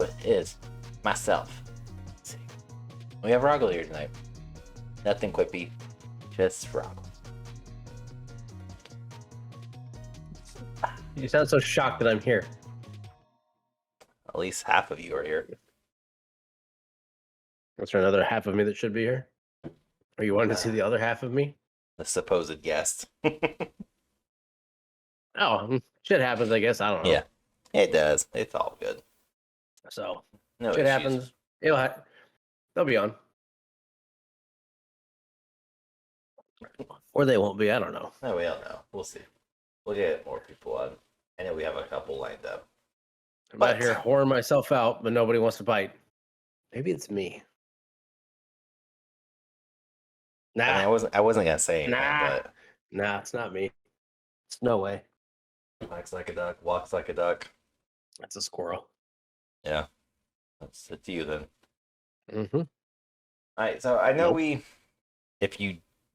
but it is myself. We have Rahgel here tonight. Nothing quippy, just Rahgel. You sound so shocked that I'm here. At least half of you are here. Is there another half of me that should be here? Or you wanted to see the other half of me? The supposed guest. Oh, shit happens, I guess. I don't know. Yeah, it does. It's all good. So, No shit issues. happens. They'll be on. Or they won't be. I don't know. No, we don't know. We'll see. We'll get more people on. I know we have a couple lined up. I'm out here whoring myself out, but nobody wants to bite. Maybe it's me. Nah. I mean, I wasn't gonna say anything, but Nah, it's not me. It's no way. acts like a duck, walks like a duck. That's a squirrel. Yeah, that's it to you then. Mm-hmm. All right, so I know if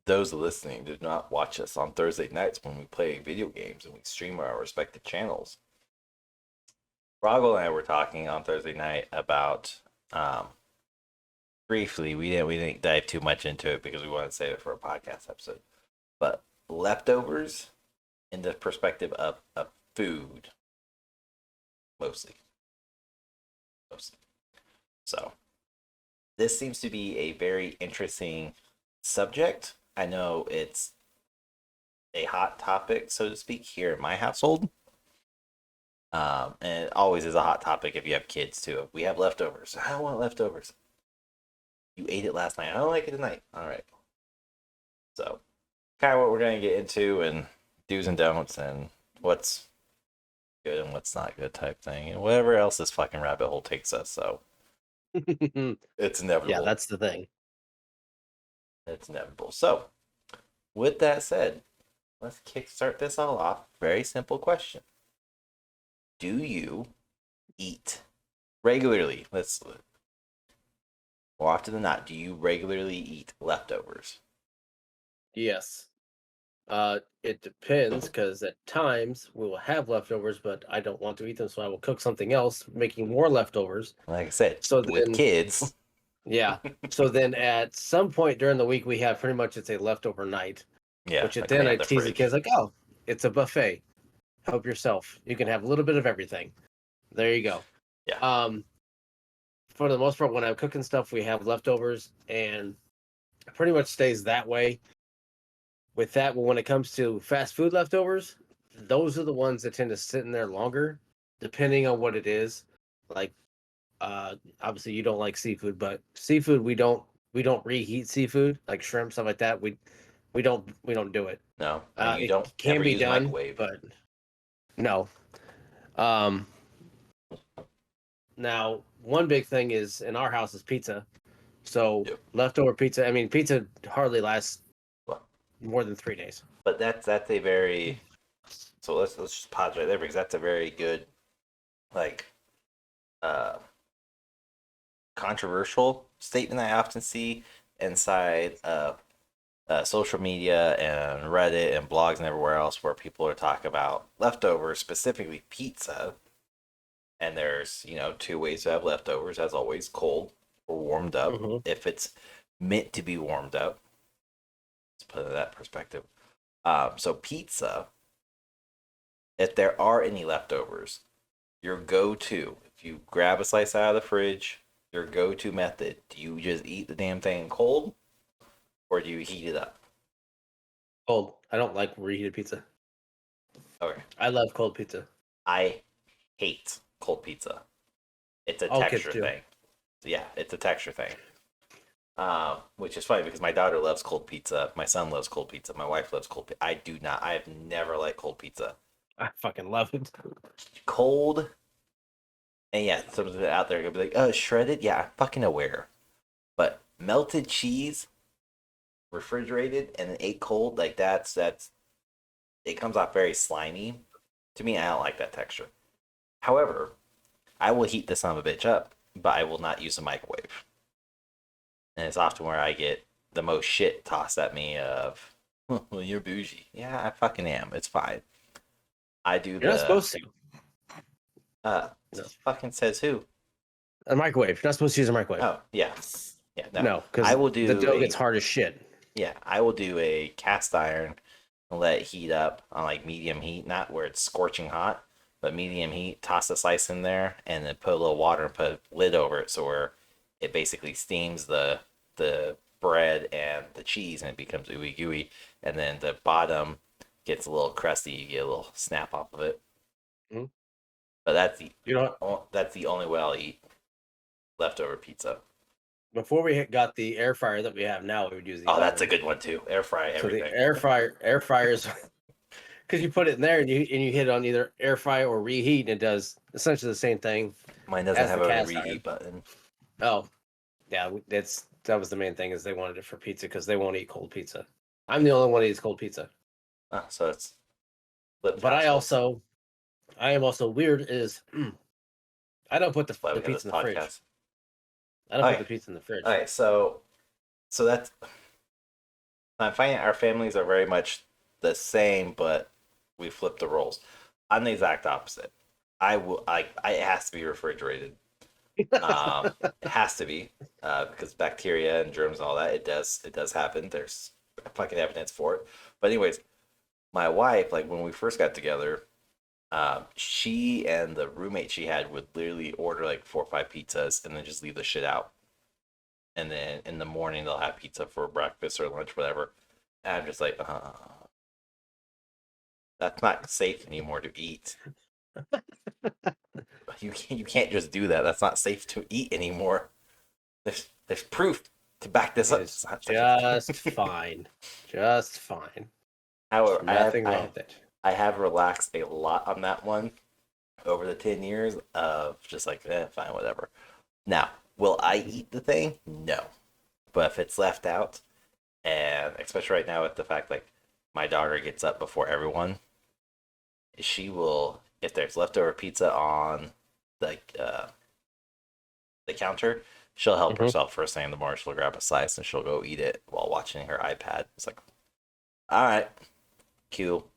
those listening did not watch us on Thursday nights when we play video games and we stream our respective channels, Rahgel and I were talking on Thursday night about briefly. We didn't dive too much into it because we wanted to save it for a podcast episode. But leftovers in the perspective of food, mostly. So this seems to be a very interesting subject. I know it's a hot topic, so to speak, here in my household. And it always is a hot topic if you have kids too. If we have leftovers, I don't want leftovers. You ate it last night. I don't like it tonight. All right. So, kind of what we're going to get into and do's and don'ts and what's good and what's not good type thing. And whatever else this fucking rabbit hole takes us. So, it's inevitable. Yeah, that's the thing. It's inevitable. So, with that said, let's kickstart this all off. Very simple question. Do you eat regularly? More often than not, do you regularly eat leftovers? Yes. It depends, because at times we will have leftovers, but I don't want to eat them, so I will cook something else, making more leftovers. Like I said, So with then, kids. Yeah. So then at some point during the week, we have pretty much it's a leftover night. Yeah. Which like then they I have the tease the fridge. kids like, oh, it's a buffet. Help yourself. You can have a little bit of everything. There you go. Yeah. For the most part, when I'm cooking stuff, we have leftovers, and it pretty much stays that way. With that, but when it comes to fast food leftovers, those are the ones that tend to sit in there longer, depending on what it is. Like, obviously you don't like seafood, but seafood we don't reheat seafood like shrimp, stuff like that. We don't do it. No. And you don't It can ever be use done, microwave. but no. Um, Now, one big thing is in our house is pizza. So leftover pizza. I mean, pizza hardly lasts more than 3 days. But that's a very. So let's just pause right there because that's a very good, like, controversial statement I often see inside of social media and Reddit and blogs and everywhere else where people are talking about leftovers, specifically pizza. And there's, two ways to have leftovers, as always, cold or warmed up. Mm-hmm. If it's meant to be warmed up, let's put it in that perspective. So pizza, if there are any leftovers, your go-to, if you grab a slice out of the fridge, your go-to method, do you just eat the damn thing cold, or do you heat it up? Cold. I don't like reheated pizza. Okay. I love cold pizza. I hate cold pizza. It's a All kids texture do. thing. Yeah, it's a texture thing. Which is funny because my daughter loves cold pizza. My son loves cold pizza. My wife loves cold pizza. I do not. I have never liked cold pizza. I fucking love it. Cold. And yeah, someone's out there gonna be like, "Oh, shredded." Yeah, I'm fucking aware. But melted cheese, refrigerated, and then ate cold, like that's it comes off very slimy. To me, I don't like that texture. However, I will heat this son of a bitch up, but I will not use a microwave. And it's often where I get the most shit tossed at me of, well, you're bougie. Yeah, I fucking am. It's fine. I do You're not supposed to. No. Fucking says who? A microwave. You're not supposed to use a microwave. Oh, yeah. Yeah, no. No, I because will the do dough gets hard as shit. yeah, I will do a cast iron and let it heat up on like medium heat, not where it's scorching hot, but medium heat. Toss the slice in there and then put a little water and put a lid over it so where it basically steams the bread and the cheese and it becomes ooey gooey. And then the bottom gets a little crusty. You get a little snap off of it. Mm-hmm. But You know what? that's the only way I'll eat leftover pizza. Before we got the air fryer that we have now, we would use the Oh, that's a oven. good one too. Air fry So everything. the air fryers, because you put it in there and you hit it on either air fry or reheat, and it does essentially the same thing. Mine doesn't as have the a cast reheat iron. button. Oh, yeah, that was the main thing is they wanted it for pizza because they won't eat cold pizza. I'm the only one that eats cold pizza. Oh, so it's flip But fast. I am also weird is I don't put That's why the we have this pizza in the fridge. podcast. I don't put Okay. the pizza in the fridge. All right. So that's I'm finding our families are very much the same, but we flip the roles. I'm the exact opposite. It has to be refrigerated. It has to be because bacteria and germs and all that it does happen. There's fucking evidence for it. But anyways, my wife, like when we first got together, she and the roommate she had would literally order like 4 or 5 pizzas and then just leave the shit out. And then in the morning they'll have pizza for breakfast or lunch, whatever. And I'm just like, that's not safe anymore to eat. You can't just do that. That's not safe to eat anymore. There's proof to back this up. It's just fine. Just fine. However, Nothing wrong with it. I have relaxed a lot on that one over the 10 years of just like, fine, whatever. Now, will I eat the thing? No. But if it's left out, and especially right now with the fact like my daughter gets up before everyone, she will, if there's leftover pizza on the counter, she'll help herself first thing in the morning. She'll grab a slice and she'll go eat it while watching her iPad. It's like, all right, cool.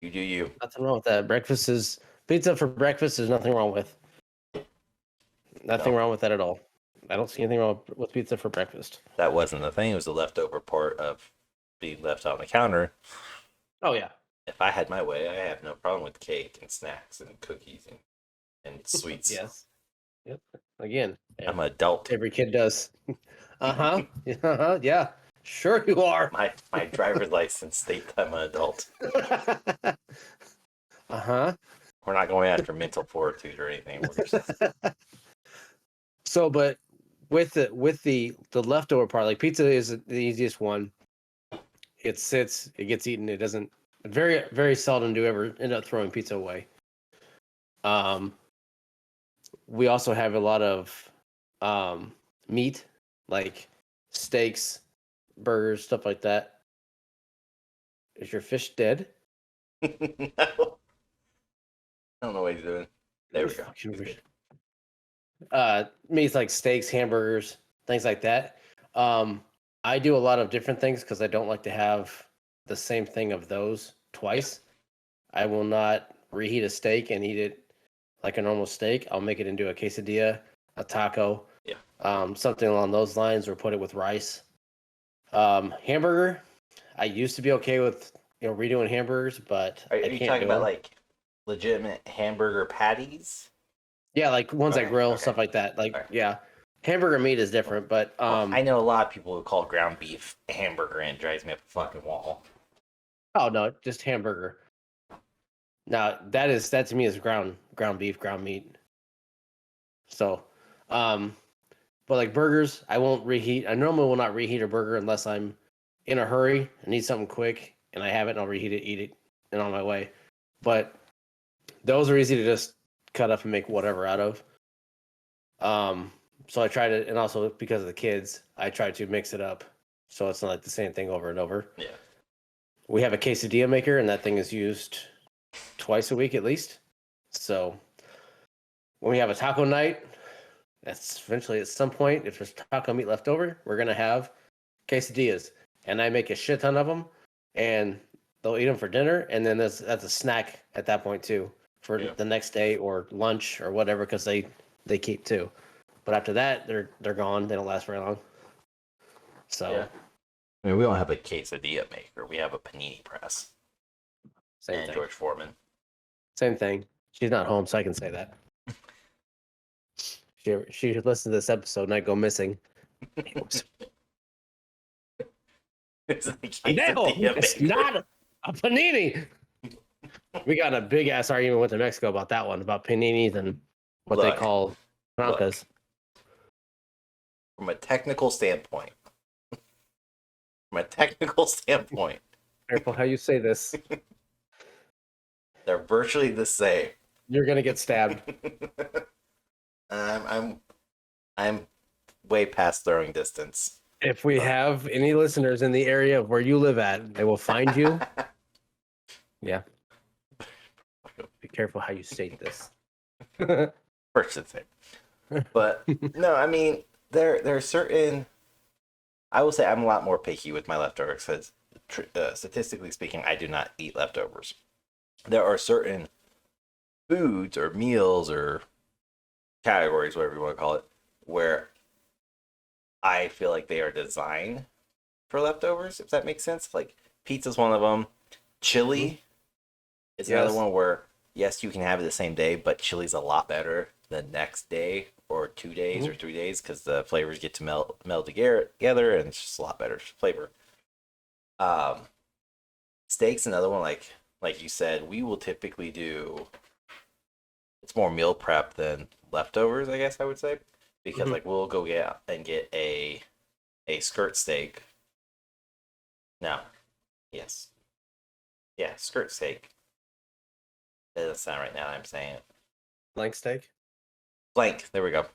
You do you. Nothing wrong with that. Breakfast is pizza for breakfast. There's nothing wrong with. Nothing wrong with that at all. I don't see anything wrong with pizza for breakfast. That wasn't the thing. It was the leftover part of being left on the counter. Oh yeah. If I had my way, I have no problem with cake and snacks and cookies and sweets. Yes. Yep. Again, I'm an adult. every kid does. Uh-huh. Uh-huh. Yeah. Sure you are. My driver's license states I'm an adult. Uh-huh. We're not going after mental fortitude or anything. We're just... So, but with the leftover part, like pizza is the easiest one. It sits, it gets eaten. It doesn't. Very very seldom do ever end up throwing pizza away. We also have a lot of meat, like steaks, burgers, stuff like that. Is your fish dead? No. I don't know what he's doing. There we go. Meats like steaks, hamburgers, things like that. I do a lot of different things because I don't like to have the same thing of those twice. I will not reheat a steak and eat it like a normal steak. I'll make it into a quesadilla, a taco, something along those lines, or put it with rice. Hamburger, I used to be okay with redoing hamburgers, but Are I you can't talking do about them. like legitimate hamburger patties? Yeah, like ones that grill, okay. stuff like that. Like yeah, hamburger meat is different, but I know a lot of people who call ground beef a hamburger and it drives me up a fucking wall. oh no, just hamburger. Now that to me is ground beef, ground meat. So, but like burgers, I won't reheat. I normally will not reheat a burger unless I'm in a hurry and need something quick, and I have it, and I'll reheat it, eat it, and on my way. But those are easy to just cut up and make whatever out of. So I try to, and also because of the kids, I try to mix it up so it's not like the same thing over and over. Yeah. We have a quesadilla maker, and that thing is used twice a week at least. So when we have a taco night, that's eventually at some point, if there's taco meat left over, we're gonna have quesadillas, and I make a shit ton of them, and they'll eat them for dinner, and then that's a snack at that point too for the next day or lunch or whatever, because they keep too. But after that, they're gone. They don't last very long. So Yeah. I mean, we don't have a quesadilla maker. We have a panini press. same And thing. George Foreman. Same thing. She's not home, so I can say that. She should listen to this episode and not go missing. It's a No, quesadilla it's maker. not a panini. We got a big ass argument with Mexico about that one, about paninis and what they Look, call francas. From a technical standpoint, Careful how you say this. they're virtually the same. You're gonna get stabbed. I'm way past throwing distance. If we have any listeners in the area of where you live at, they will find you. Yeah. Be careful how you state this. First and same. But no, I mean there are certain. I will say I'm a lot more picky with my leftovers because statistically speaking, I do not eat leftovers. There are certain foods or meals or categories, whatever you want to call it, where I feel like they are designed for leftovers, if that makes sense. Like pizza's one of them. Chili is another one where, yes, you can have it the same day, but chili's a lot better the next day or 2 days or 3 days because the flavors get to meld together and it's just a lot better flavor. Steak's another one, like you said, we will typically do. It's more meal prep than leftovers, I guess I would say, because like we'll go get a skirt steak. No, yes, yeah, skirt steak. That doesn't sound right now. I'm saying it. Flank steak. Flank. There we go.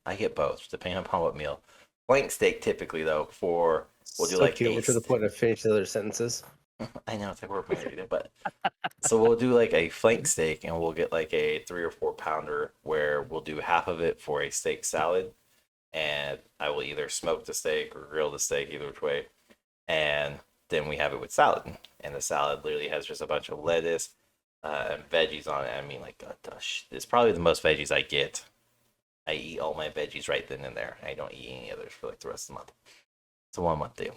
I get both depending upon what meal. Flank steak typically though we'll do so like cute. We're to the point of finish the other sentences. I know it's like we're married, but so we'll do like a flank steak and we'll get like a 3 or 4 pounder where we'll do half of it for a steak salad, and I will either smoke the steak or grill the steak, either which way, and then we have it with salad, and the salad literally has just a bunch of lettuce and veggies on it. I mean, like it's probably the most veggies I get. I eat all my veggies right then and there. I don't eat any others for like the rest of the month. It's a 1 month deal.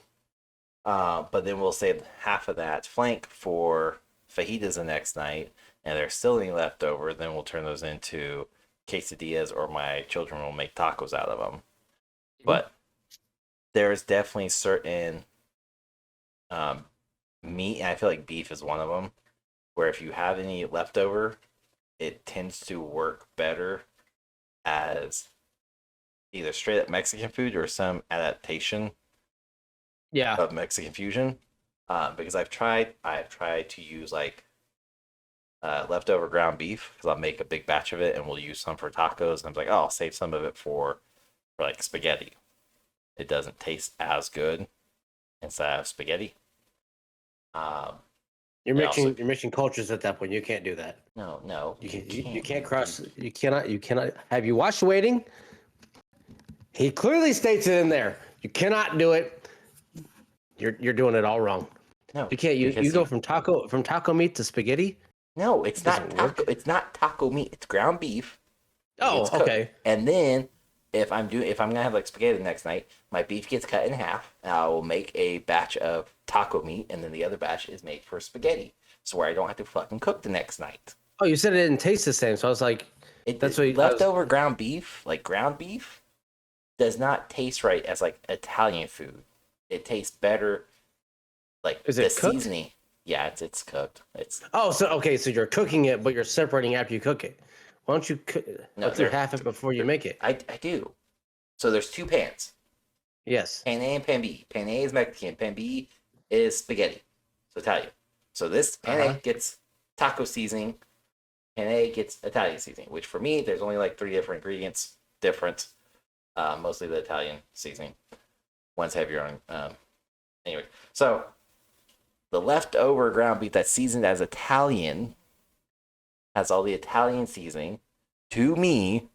But then we'll save half of that flank for fajitas the next night, and there's still any left over. Then we'll turn those into quesadillas, or my children will make tacos out of them. But there's definitely certain meat, and I feel like beef is one of them, where if you have any leftover, it tends to work better as either straight up Mexican food or some adaptation of Mexican fusion. Because I've tried to use like leftover ground beef because I'll make a big batch of it and we'll use some for tacos. And I'm like, oh, I'll save some of it for like spaghetti. It doesn't taste as good inside of spaghetti. You're mixing cultures at that point. You can't do that. No. You can't cross. You cannot. Have you watched Waiting? He clearly states it in there. You cannot do it. You're doing it all wrong. No, you can't. You go from taco meat to spaghetti. No, it's not taco. It's not taco meat. It's ground beef. Oh, okay. And then if I'm gonna have like spaghetti the next night, my beef gets cut in half, and I will make a batch of taco meat, and then the other batch is made for spaghetti, so where I don't have to fucking cook the next night. Oh, you said it didn't taste the same, so I was like, leftover ground beef, like ground beef, does not taste right as like Italian food. It tastes better, like is it cooked? Seasoning. Yeah, it's cooked. So you're cooking it, but you're separating after you cook it. Why don't you half it before you make it? I do. So there's 2 pans. Yes. Pan A and Pan B. Pan A is Mexican. Pan B is spaghetti. So Italian. So this Pan A gets taco seasoning. Pan A gets Italian seasoning, which for me, there's only like 3 different ingredients. Mostly the Italian seasoning. One's heavier on. Anyway, so the leftover ground beef that's seasoned as Italian has all the Italian seasoning. To me,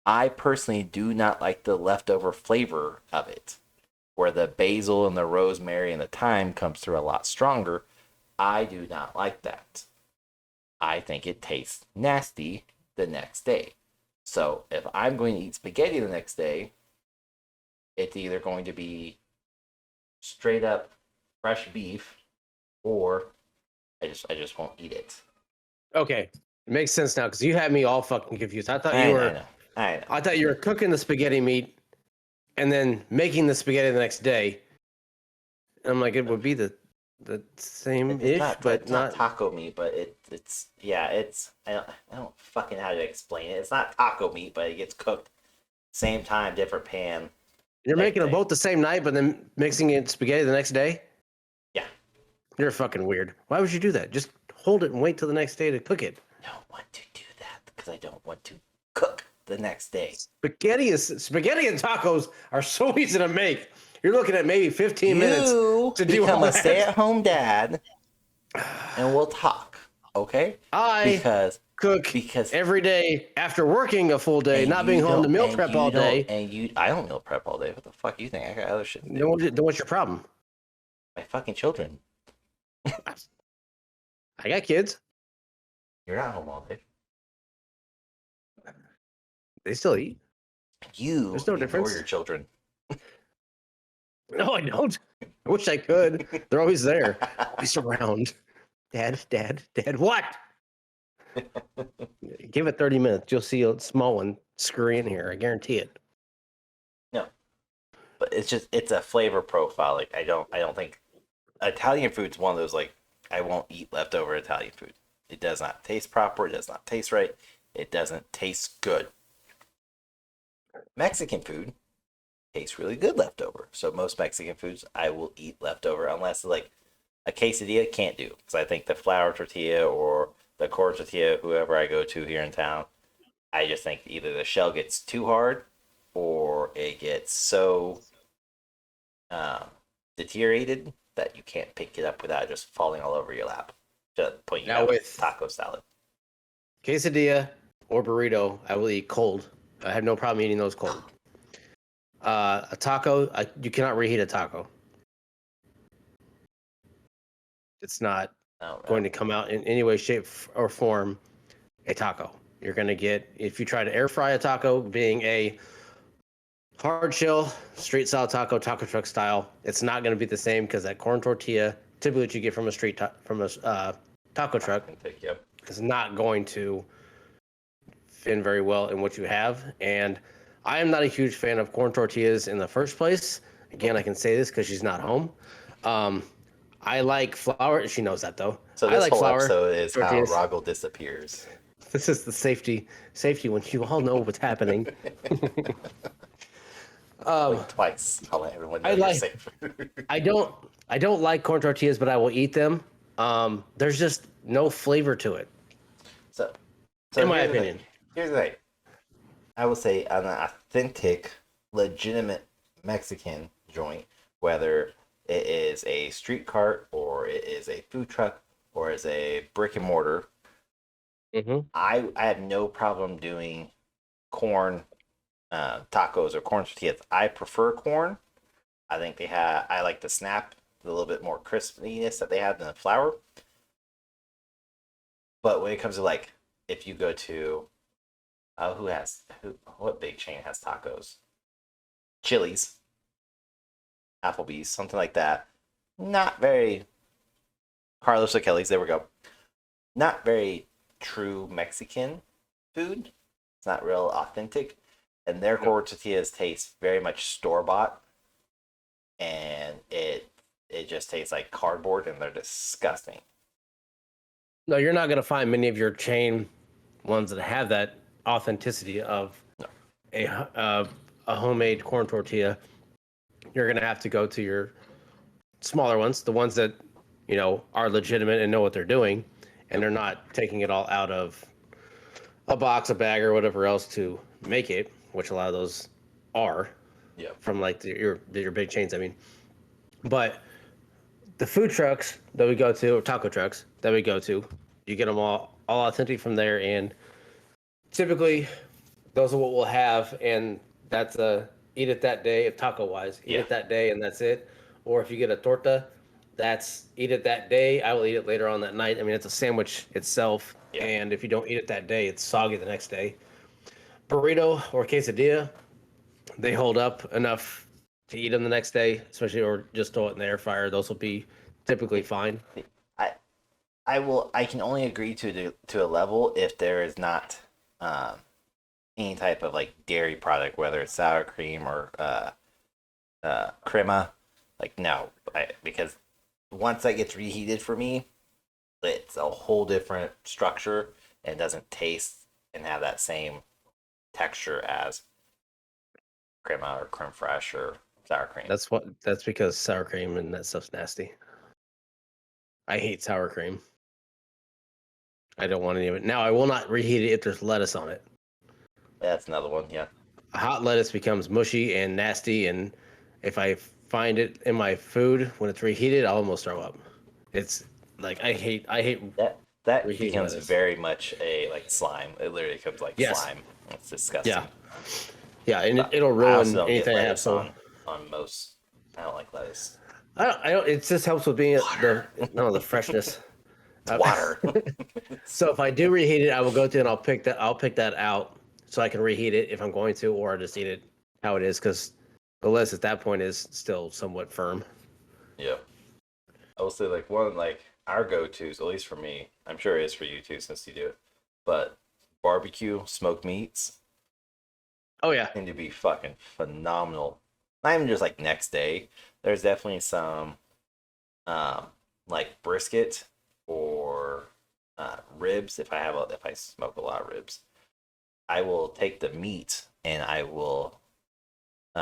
I personally do not like the leftover flavor of it, where the basil and the rosemary and the thyme comes through a lot stronger. I do not like that. I think it tastes nasty the next day. So if I'm going to eat spaghetti the next day, it's either going to be straight up fresh beef, or I just won't eat it. Okay, it makes sense now because you had me all fucking confused. I thought you I were, know, I know. I thought you were cooking the spaghetti meat and then making the spaghetti the next day. I'm like, it would be the same It's ish, not but it's not not. taco meat, but it's yeah, it's I don't fucking know how to explain it. It's not taco meat, but it gets cooked same time, different pan, You're type making them thing. both the same night, but then mixing it spaghetti the next day. Yeah. You're fucking weird. Why would you do that? Just hold it and wait till the next day to cook it. I don't want to do that because I don't want to cook the next day. Spaghetti and tacos are so easy to make. You're looking at maybe 15 minutes You to do become all a that. stay-at-home dad, and we'll talk, okay? I Because cook because every day after working a full day, and not being you home to don't meal and prep you all don't day. and you I don't meal prep all day. What the fuck you think? I got other shit to do. Then what's your problem? My fucking children. I got kids. You're not home all day. They still eat. You There's no ignore difference. your children. No, I don't. I wish I could. They're always there. Always around. Dad, what? Give it 30 minutes. You'll see a small one scurry in here. I guarantee it. No, but it's a flavor profile. Like I don't think Italian food's one of those, like, I won't eat leftover Italian food. It does not taste proper. It does not taste right. It doesn't taste good. Mexican food tastes really good leftover. So most Mexican foods I will eat leftover, unless like a quesadilla can't do, because I think the flour tortilla or the corn tortilla, whoever I go to here in town, I just think either the shell gets too hard or it gets so um, deteriorated that you can't pick it up without just falling all over your lap. Just putting you Now out with with taco salad. quesadilla or burrito, I will eat cold. I have no problem eating those cold. A taco, you cannot reheat a taco. It's not going to come out in any way, shape, or form a taco. You're going to get, if you try to air fry a taco, being a hard shell, street style taco, taco truck style, it's not going to be the same because that corn tortilla, typically what you get from a taco truck, Yep. is not going to fit in very well in what you have. And I am not a huge fan of corn tortillas in the first place. Again, I can say this because she's not home. I like flour. She knows that though. So I this like whole flour episode is tortillas. how Rahgel disappears. This is the safety when you all know what's happening. Like twice. I'll let everyone know you're safe. I don't like corn tortillas, but I will eat them. There's just no flavor to it. So in my opinion. Here's the thing. I will say an authentic, legitimate Mexican joint, whether it is a street cart or it is a food truck or is a brick and mortar, I have no problem doing corn tacos or corn tortillas. I prefer corn. I think I like the snap, the little bit more crispiness that they have in the flour. But when it comes to, like, if you go to what big chain has tacos? Chili's, Applebee's, something like that. Not very Carlos O'Kelly's, there we go. Not very true Mexican food. It's not real authentic. And their corn tortillas taste very much store-bought. And it just tastes like cardboard, and they're disgusting. No, you're not going to find many of your chain ones that have that authenticity of a homemade corn tortilla. You're going to have to go to your smaller ones, the ones that, are legitimate and know what they're doing, and they're not taking it all out of a box, a bag, or whatever else to make it, which a lot of those are. Yeah. From like your big chains, I mean. But the food trucks that we go to, or taco trucks that we go to, you get them all authentic from there, and typically those are what we'll have, and that's eat it that day, if taco wise, eat it that day and that's it. Or if you get a torta, that's eat it that day. I will eat it later on that night. I mean, it's a sandwich itself, and if you don't eat it that day, it's soggy the next day. burrito or quesadilla, they hold up enough to eat them the next day, especially or just throw it in the air fryer. Those will be typically fine. I I can only agree to a level if there is not um, any type of like dairy product, whether it's sour cream or crema. Like no, because once that gets reheated for me, it's a whole different structure and doesn't taste and have that same texture as crema or creme fraiche or sour cream. That's because sour cream and that stuff's nasty. I hate sour cream. I don't want any of it. Now I will not reheat it if there's lettuce on it. That's another one. Yeah. Hot lettuce becomes mushy and nasty, and if I find it in my food when it's reheated, I'll almost throw up. It's like I hate That reheating becomes lettuce. very much a like slime. It literally becomes like Yes. slime. It's disgusting. Yeah. Yeah, and it'll I also ruin don't get anything I have. lettuce So on most. I don't like lettuce. I don't. It just helps with being Water. the freshness. It's water. So if I do reheat it, I will go through and I'll pick that out so I can reheat it if I'm going to, or I just eat it how it is because the lettuce at that point is still somewhat firm. Yeah. I will say like one like our go tos, at least for me. I'm sure it is for you too since you do it. But barbecue smoked meats Oh yeah. seem to be fucking phenomenal. Not even just like next day. There's definitely some um like brisket or ribs if I smoke a lot of ribs. I will take the meat and I will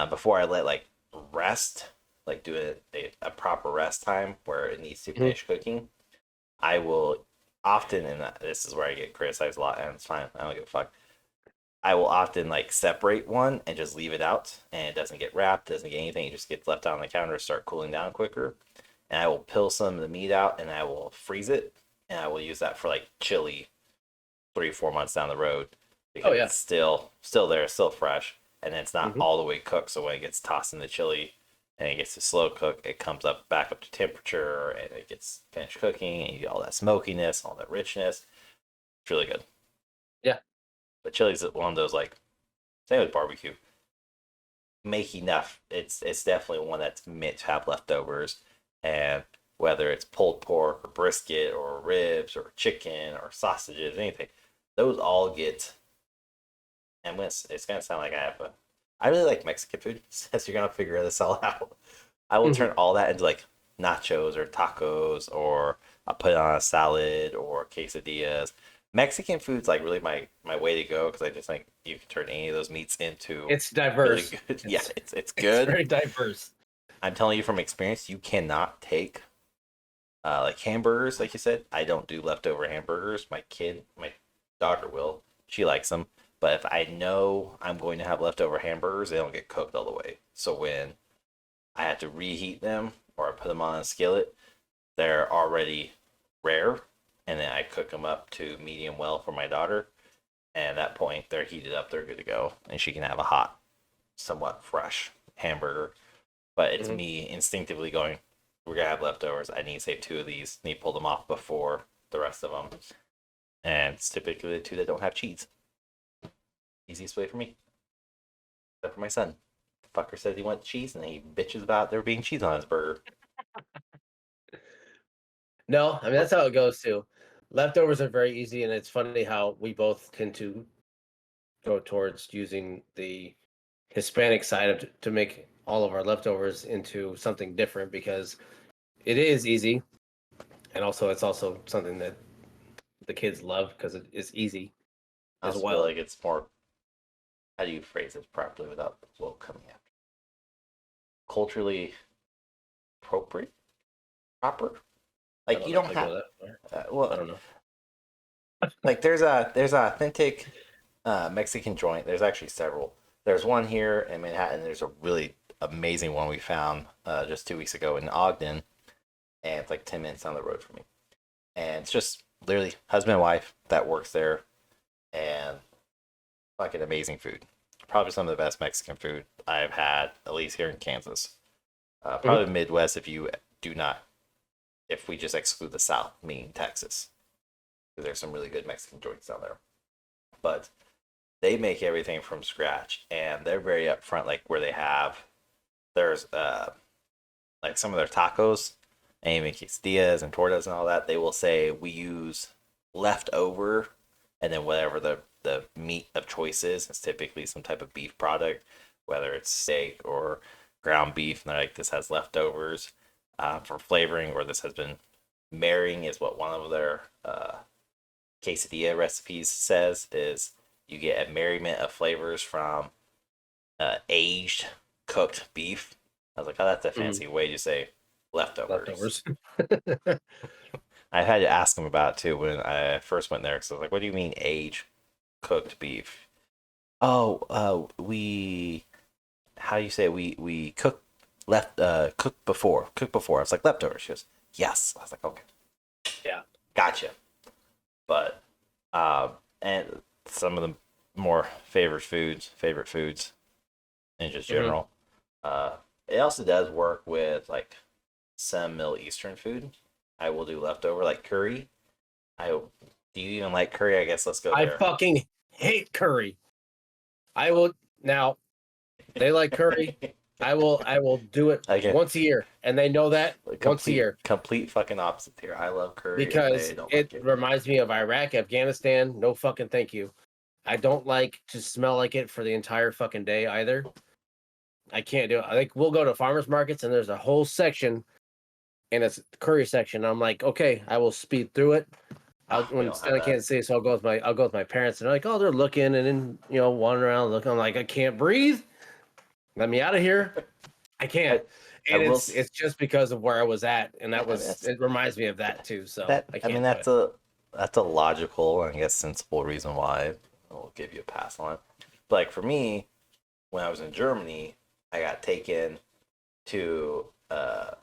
before I let like rest, like do a proper rest time where it needs to Mhm. finish cooking. I will often, and this is where I get criticized a lot, and it's fine. I don't give a fuck. I will often like separate one and just leave it out, and it doesn't get wrapped, doesn't get anything. It just gets left out on the counter, start cooling down quicker. And I will peel some of the meat out, and I will freeze it, and I will use that for like chili 3 4 months down the road Oh because yeah. it's still there, still fresh, and it's not Hmm. all the way cooked. So when it gets tossed in the chili and it gets to slow cook, it comes up back up to temperature and it gets finished cooking, and you get all that smokiness, all that richness. It's really good. Yeah. But chili's one of those like same with barbecue. Make enough. It's definitely one that's meant to have leftovers, and whether it's pulled pork or brisket or ribs or chicken or sausages, anything, those all get. And it's gonna sound like I have a. I really like Mexican food, since you're gonna figure this all out. I will Hmm. turn all that into like nachos or tacos, or I'll put it on a salad or quesadillas. Mexican food's like really my way to go because I just think you can turn any of those meats into It's really diverse. good. Yeah, It's it's it's good. very diverse. I'm telling you from experience, you cannot take like hamburgers, like you said. I don't do leftover hamburgers. My daughter will. She likes them. But if I know I'm going to have leftover hamburgers, they don't get cooked all the way. So when I have to reheat them or I put them on a skillet, they're already rare. And then I cook them up to medium well for my daughter. And at that point, they're heated up, they're good to go. And she can have a hot, somewhat fresh hamburger. But it's Hmm. me instinctively going, we're gonna have leftovers. I need to save two of these. Need to pull them off before the rest of them. And it's typically the two that don't have cheese. Easiest way for me, except for my son. The fucker says he wants cheese, and then he bitches about there being cheese on his burger. No, I mean that's how it goes too. Leftovers are very easy, and it's funny how we both tend to go towards using the Hispanic side to make all of our leftovers into something different because it is easy, and also it's also something that the kids love because it is easy I as also feel well. like it's more. How do you phrase this properly without the flow coming after? Culturally appropriate, proper. I Like don't you know if don't I go have. that far. I Well, don't know. like there's a authentic Mexican joint. There's actually several. There's one here in Manhattan. There's a really amazing one we found just 2 weeks ago in Ogden, and it's like 10 minutes down the road from me. And it's just literally husband and wife that works there, and fucking amazing food. Probably some of the best Mexican food I've had, at least here in Kansas. Mhm. Probably Midwest if you do not, if we just exclude the South, meaning Texas, because there's some really good Mexican joints down there. But they make everything from scratch, and they're very upfront. Like where there's like some of their tacos, and even quesadillas and tortas and all that. They will say we use leftover, and then whatever the meat of choice is. It's typically some type of beef product, whether it's steak or ground beef. And they're like, this has leftovers for flavoring, or this has been marrying, is what one of their quesadilla recipes says, is you get a merriment of flavors from aged cooked beef. I was like, oh, that's a fancy way to say leftovers. I had to ask him about it too when I first went there, because I was like, what do you mean aged cooked beef? Oh, we, how do you say it? We cook cooked before. Cooked before. I was like, leftovers. She goes, yes. I was like, okay. Yeah. Gotcha. But and some of the more favorite foods in just general. It also does work with like some Middle Eastern food. I will do leftover, like curry. Do you even like curry? I guess let's go there. I fucking hate curry. I will now. They like curry. I will do it once a year, and they know that once a year. Complete fucking opposite here. I love curry because it reminds me of Iraq, Afghanistan. No fucking thank you. I don't like to smell like it for the entire fucking day either. I can't do it. I think we'll go to farmers markets and there's a whole section, and it's the curry section. I'm like, okay, I will speed through it. When I can't see, so I'll go with my parents, and they're like, oh, they're looking, and then wandering around looking. I'm like, I can't breathe. Let me out of here. I can't. And it's just because of where I was at, and it reminds me of that too. So that's a logical, I guess, sensible reason why I'll give you a pass on it. But like for me, when I was in Germany, I got taken to a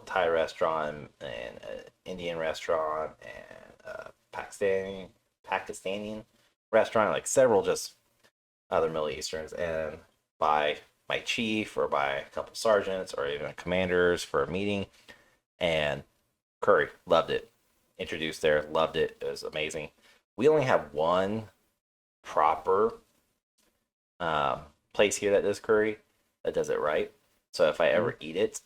Thai restaurant and an Indian restaurant and a Pakistani restaurant, like several just other Middle Easterns, and by my chief or by a couple sergeants or even commanders for a meeting, and curry, loved it. Introduced there, loved it. It was amazing. We only have one proper place here that does curry, that does it right. So if I ever eat it,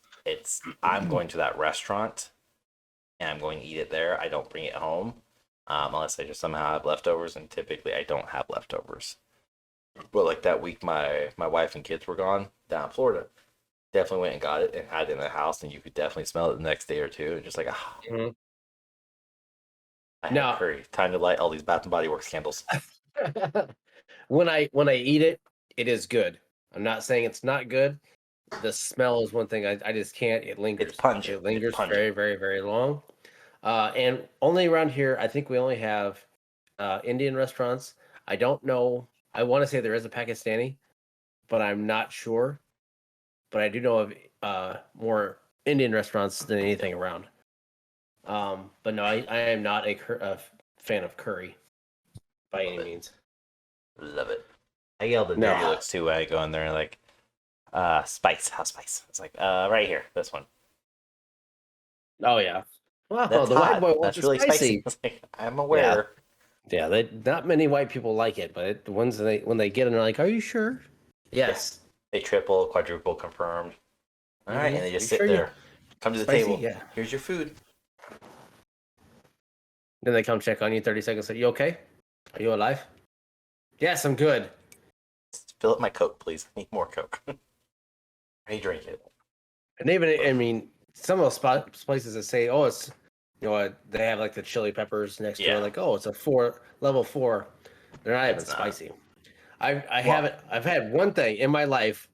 I'm going to that restaurant and I'm going to eat it there. I don't bring it home unless I just somehow have leftovers, and typically I don't have leftovers. But like that week, my wife and kids were gone down in Florida. Definitely went and got it and had it in the house, and you could definitely smell it the next day or two. And just like, I had curry. Time to light all these Bath and Body Works candles. When I eat it, it is good. I'm not saying it's not good. The smell is one thing I just can't. It lingers. It's pungent. It lingers very, very, very long. And only around here, I think we only have Indian restaurants. I don't know. I want to say there is a Pakistani, but I'm not sure. But I do know of more Indian restaurants than anything around. But no, I am not a fan of curry by any means. Love it. I yelled at dirty looks too when I go in there and like, spice, how's spice? It's like, right here, this one. Oh yeah. Wow, that's the hot. white boy wants that's really spicy. Like, I'm aware. Yeah, not many white people like it, but the ones when they get them, they're like, "Are you sure?" Yes. They triple, quadruple confirmed. All right, and they just sit there. Come to the table. Yeah. Here's your food. Then they come check on you 30 seconds. Are you okay? Are you alive? Yes, I'm good. Fill up my Coke, please. I need more Coke. I drink it. And even, I mean, some of those places that say, oh, it's, they have like the chili peppers next to it, like, oh, it's a level 4. They're not even spicy. I've had one thing in my life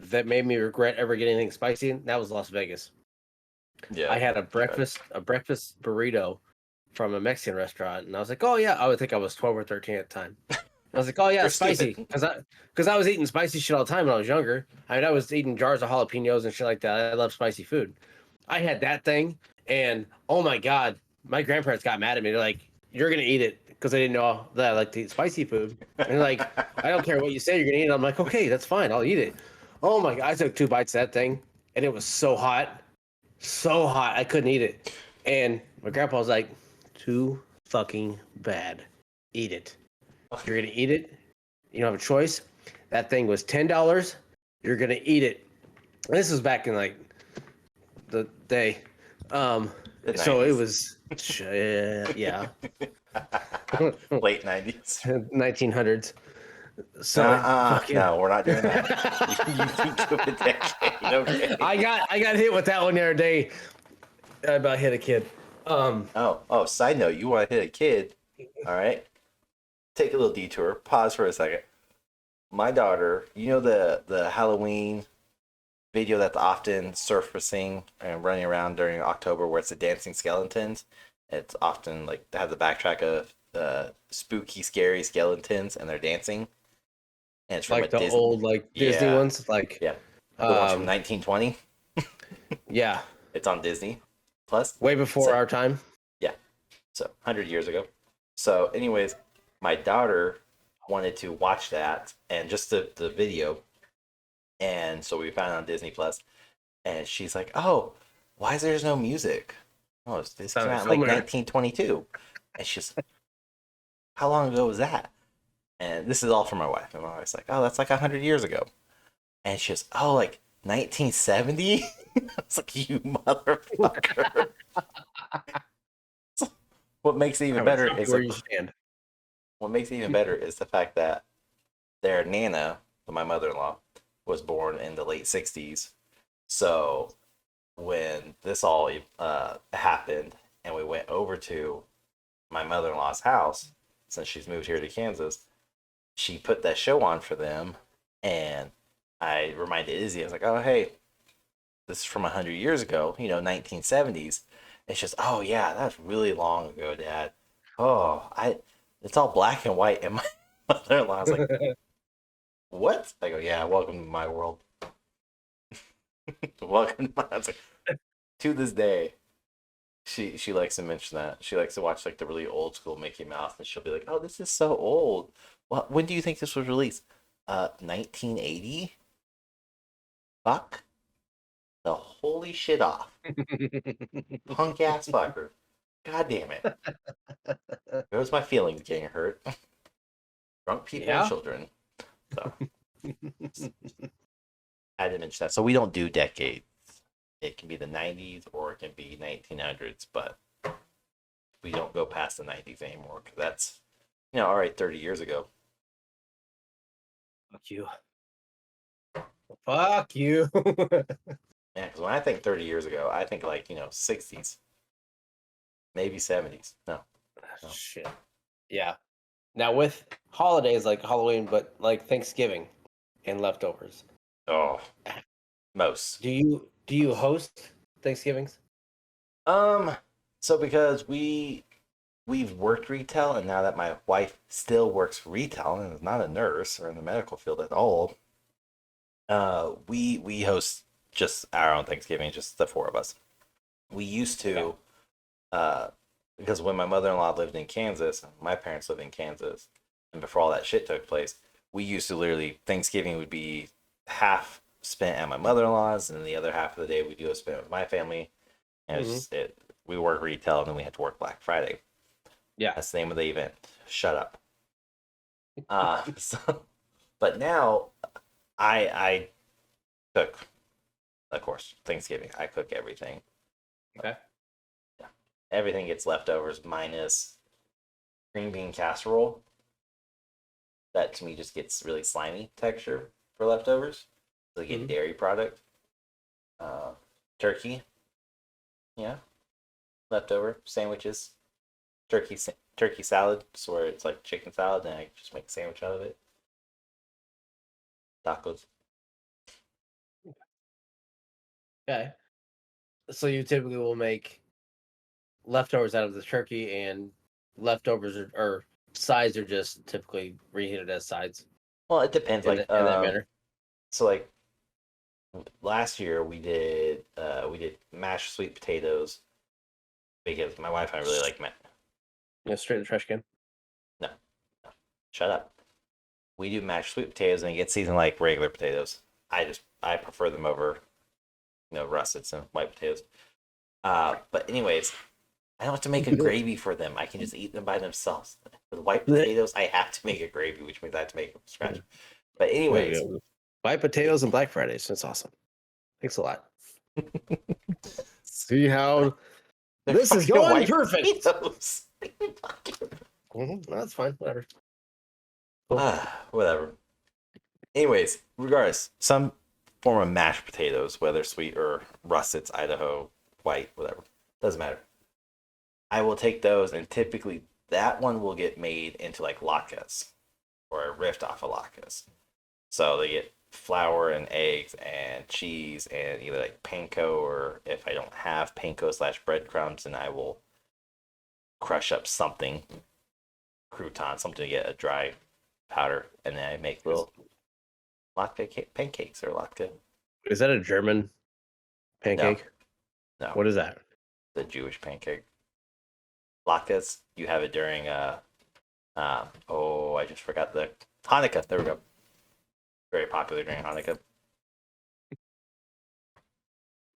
that made me regret ever getting anything spicy, and that was Las Vegas. Yeah. I had a breakfast burrito from a Mexican restaurant, and I was like, oh yeah, I would think I was 12 or 13 at the time. I was like, oh yeah, spicy, because I was eating spicy shit all the time when I was younger. I mean, I was eating jars of jalapenos and shit like that. I love spicy food. I had that thing, and oh my god, my grandparents got mad at me. They're like, you're gonna eat it, because they didn't know that I like to eat spicy food. And they're like, I don't care what you say, you're gonna eat it. I'm like, okay, that's fine, I'll eat it. Oh my god, I took 2 bites of that thing, and it was so hot, I couldn't eat it. And my grandpa was like, too fucking bad. Eat it. You're gonna eat it. You don't have a choice. That thing was $10. You're gonna eat it. This was back in like the day. The So it 90s. was yeah. Late 90s. 1900s. So fucking No, we're not doing that. You think of a decade, okay? I got hit with that one the other day. I about hit a kid. Side note, you want to hit a kid, all right? Take a little detour. Pause for a second. My daughter, you know the Halloween video that's often surfacing and running around during October where it's the dancing skeletons. It's often like they have the backtrack of spooky, scary skeletons and they're dancing. And it's from like a the Disney. old like Disney Yeah, ones, like yeah. The ones from 1920. yeah, It's on Disney Plus. way before our time. Yeah, so 100 years ago. So, anyways, my daughter wanted to watch that and just the video. And so we found it on Disney Plus. And she's like, "Oh, why is there's no music? Oh, this came out in like 1922." And she's like, "How long ago was that?" And this is all from my wife. And my wife's like, "Oh, that's like 100 years ago." And she's, "Oh, like 1970?" I was like, "You motherfucker!" What makes it even better is where you stand. what makes it even better is the fact that their nana, my mother-in-law, was born in the late 60s. So when this all happened and we went over to my mother-in-law's house, since she's moved here to Kansas, she put that show on for them. And I reminded Izzy, I was like, "Oh, hey, this is from 100 years ago, 1970s. It's just, "Oh, yeah, that's really long ago, Dad. It's all black and white." And my mother-in-law was like, "What?" I go, "Yeah, welcome to my world." Welcome to my, I was like, to this day, she likes to mention that. She likes to watch like the really old school Mickey Mouse, and she'll be like, "Oh, this is so old. Well, when do you think this was released?" 1980. Fuck the holy shit off, punk ass fucker. God damn it. There's my feelings getting hurt. Drunk people and children. So I didn't mention that. So we don't do decades. It can be the 90s or it can be 1900s, but we don't go past the 90s anymore because that's, all right, 30 years ago. Fuck you. Fuck you. Yeah, because when I think 30 years ago, I think like, 60s, maybe 70s. No. Shit. Yeah. Now with holidays like Halloween, but like Thanksgiving and leftovers. Oh, most. Do you host Thanksgivings? So because we've worked retail, and now that my wife still works retail and is not a nurse or in the medical field at all, we host just our own Thanksgiving, just the four of us. We used to, because when my mother-in-law lived in Kansas, my parents lived in Kansas, and before all that shit took place, we used to literally, Thanksgiving would be half spent at my mother-in-law's, and the other half of the day we do spend with my family. And it was just, we work retail, and then we had to work Black Friday. Yeah, that's the name of the event. Shut up. But now I cook, of course, Thanksgiving. I cook everything. Okay. Yeah, everything gets leftovers minus green bean casserole. That to me just gets really slimy texture for leftovers. So get dairy product. Turkey. Yeah. Leftover sandwiches. Turkey salad, so where it's like chicken salad, and I just make a sandwich out of it. Tacos. Okay. So you typically will make leftovers out of the turkey, and leftovers or sides are just typically reheated as sides. Well, it depends. In that manner. So like last year we did mashed sweet potatoes because my wife and I really like straight in the trash can. No, shut up. We do mashed sweet potatoes and it gets seasoned like regular potatoes. I prefer them over russets and white potatoes. But anyways, I don't have to make a gravy for them. I can just eat them by themselves. With white potatoes, I have to make a gravy, which means I have to make it from scratch. But anyways, White potatoes and Black Fridays. That's awesome. Thanks a lot. See how this is going white perfect. potatoes. That's fine. Whatever. Whatever. Anyways, regardless, some form of mashed potatoes, whether sweet or russets, Idaho, white, whatever, doesn't matter. I will take those, and typically that one will get made into like latkes or a rift off of latkes. So they get flour and eggs and cheese and either like panko, or if I don't have panko / breadcrumbs, then I will crush up something, crouton, something to get a dry powder, and then I make little latke pancakes or latke. Is that a German pancake? No. What is that? The Jewish pancake. Latkes, you have it during I just forgot the Hanukkah. There we go. Very popular during Hanukkah.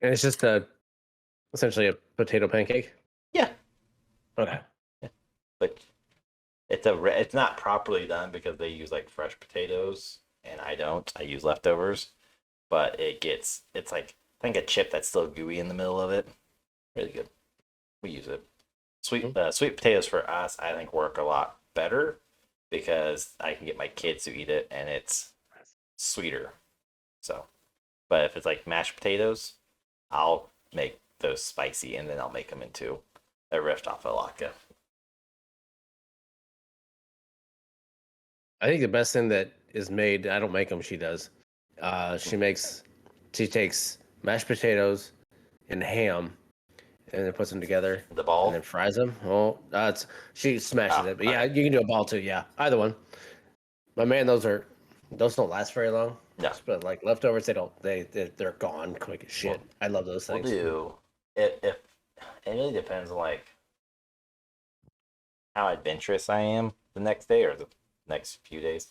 And it's just essentially a potato pancake. Yeah. Okay. Yeah. But it's not properly done because they use like fresh potatoes, and I don't. I use leftovers, but it's like I think a chip that's still gooey in the middle of it. Really good. We use it. Sweet potatoes for us, I think, work a lot better because I can get my kids to eat it, and it's sweeter. So, but if it's like mashed potatoes, I'll make those spicy, and then I'll make them into a rift off of latke. I think the best thing that is made, I don't make them, she does. She takes mashed potatoes and ham and then puts them together. The ball? And then fries them. Oh, she smashes it. But yeah, right. you can do a ball too. Yeah, either one. But man, those don't last very long. No. But like leftovers, they're gone quick as shit. Well, I love those things. We'll do if it really depends on like how adventurous I am the next day or the next few days.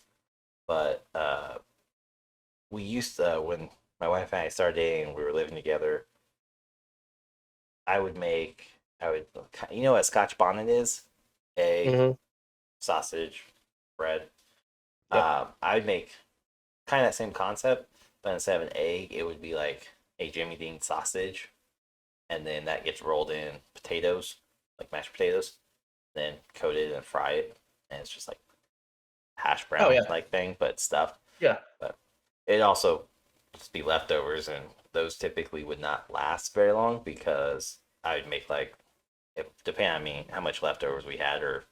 But we used to, when my wife and I started dating and we were living together, I would you know what Scotch bonnet is? Egg, sausage, bread. Yep. I would make kind of that same concept, but instead of an egg, it would be like a Jimmy Dean sausage, and then that gets rolled in potatoes, like mashed potatoes, then coated and fry it, and it's just like hash brown like thing, but stuffed. Yeah. But it also just be leftovers, and those typically would not last very long because I would make like, depending on me how much leftovers we had, or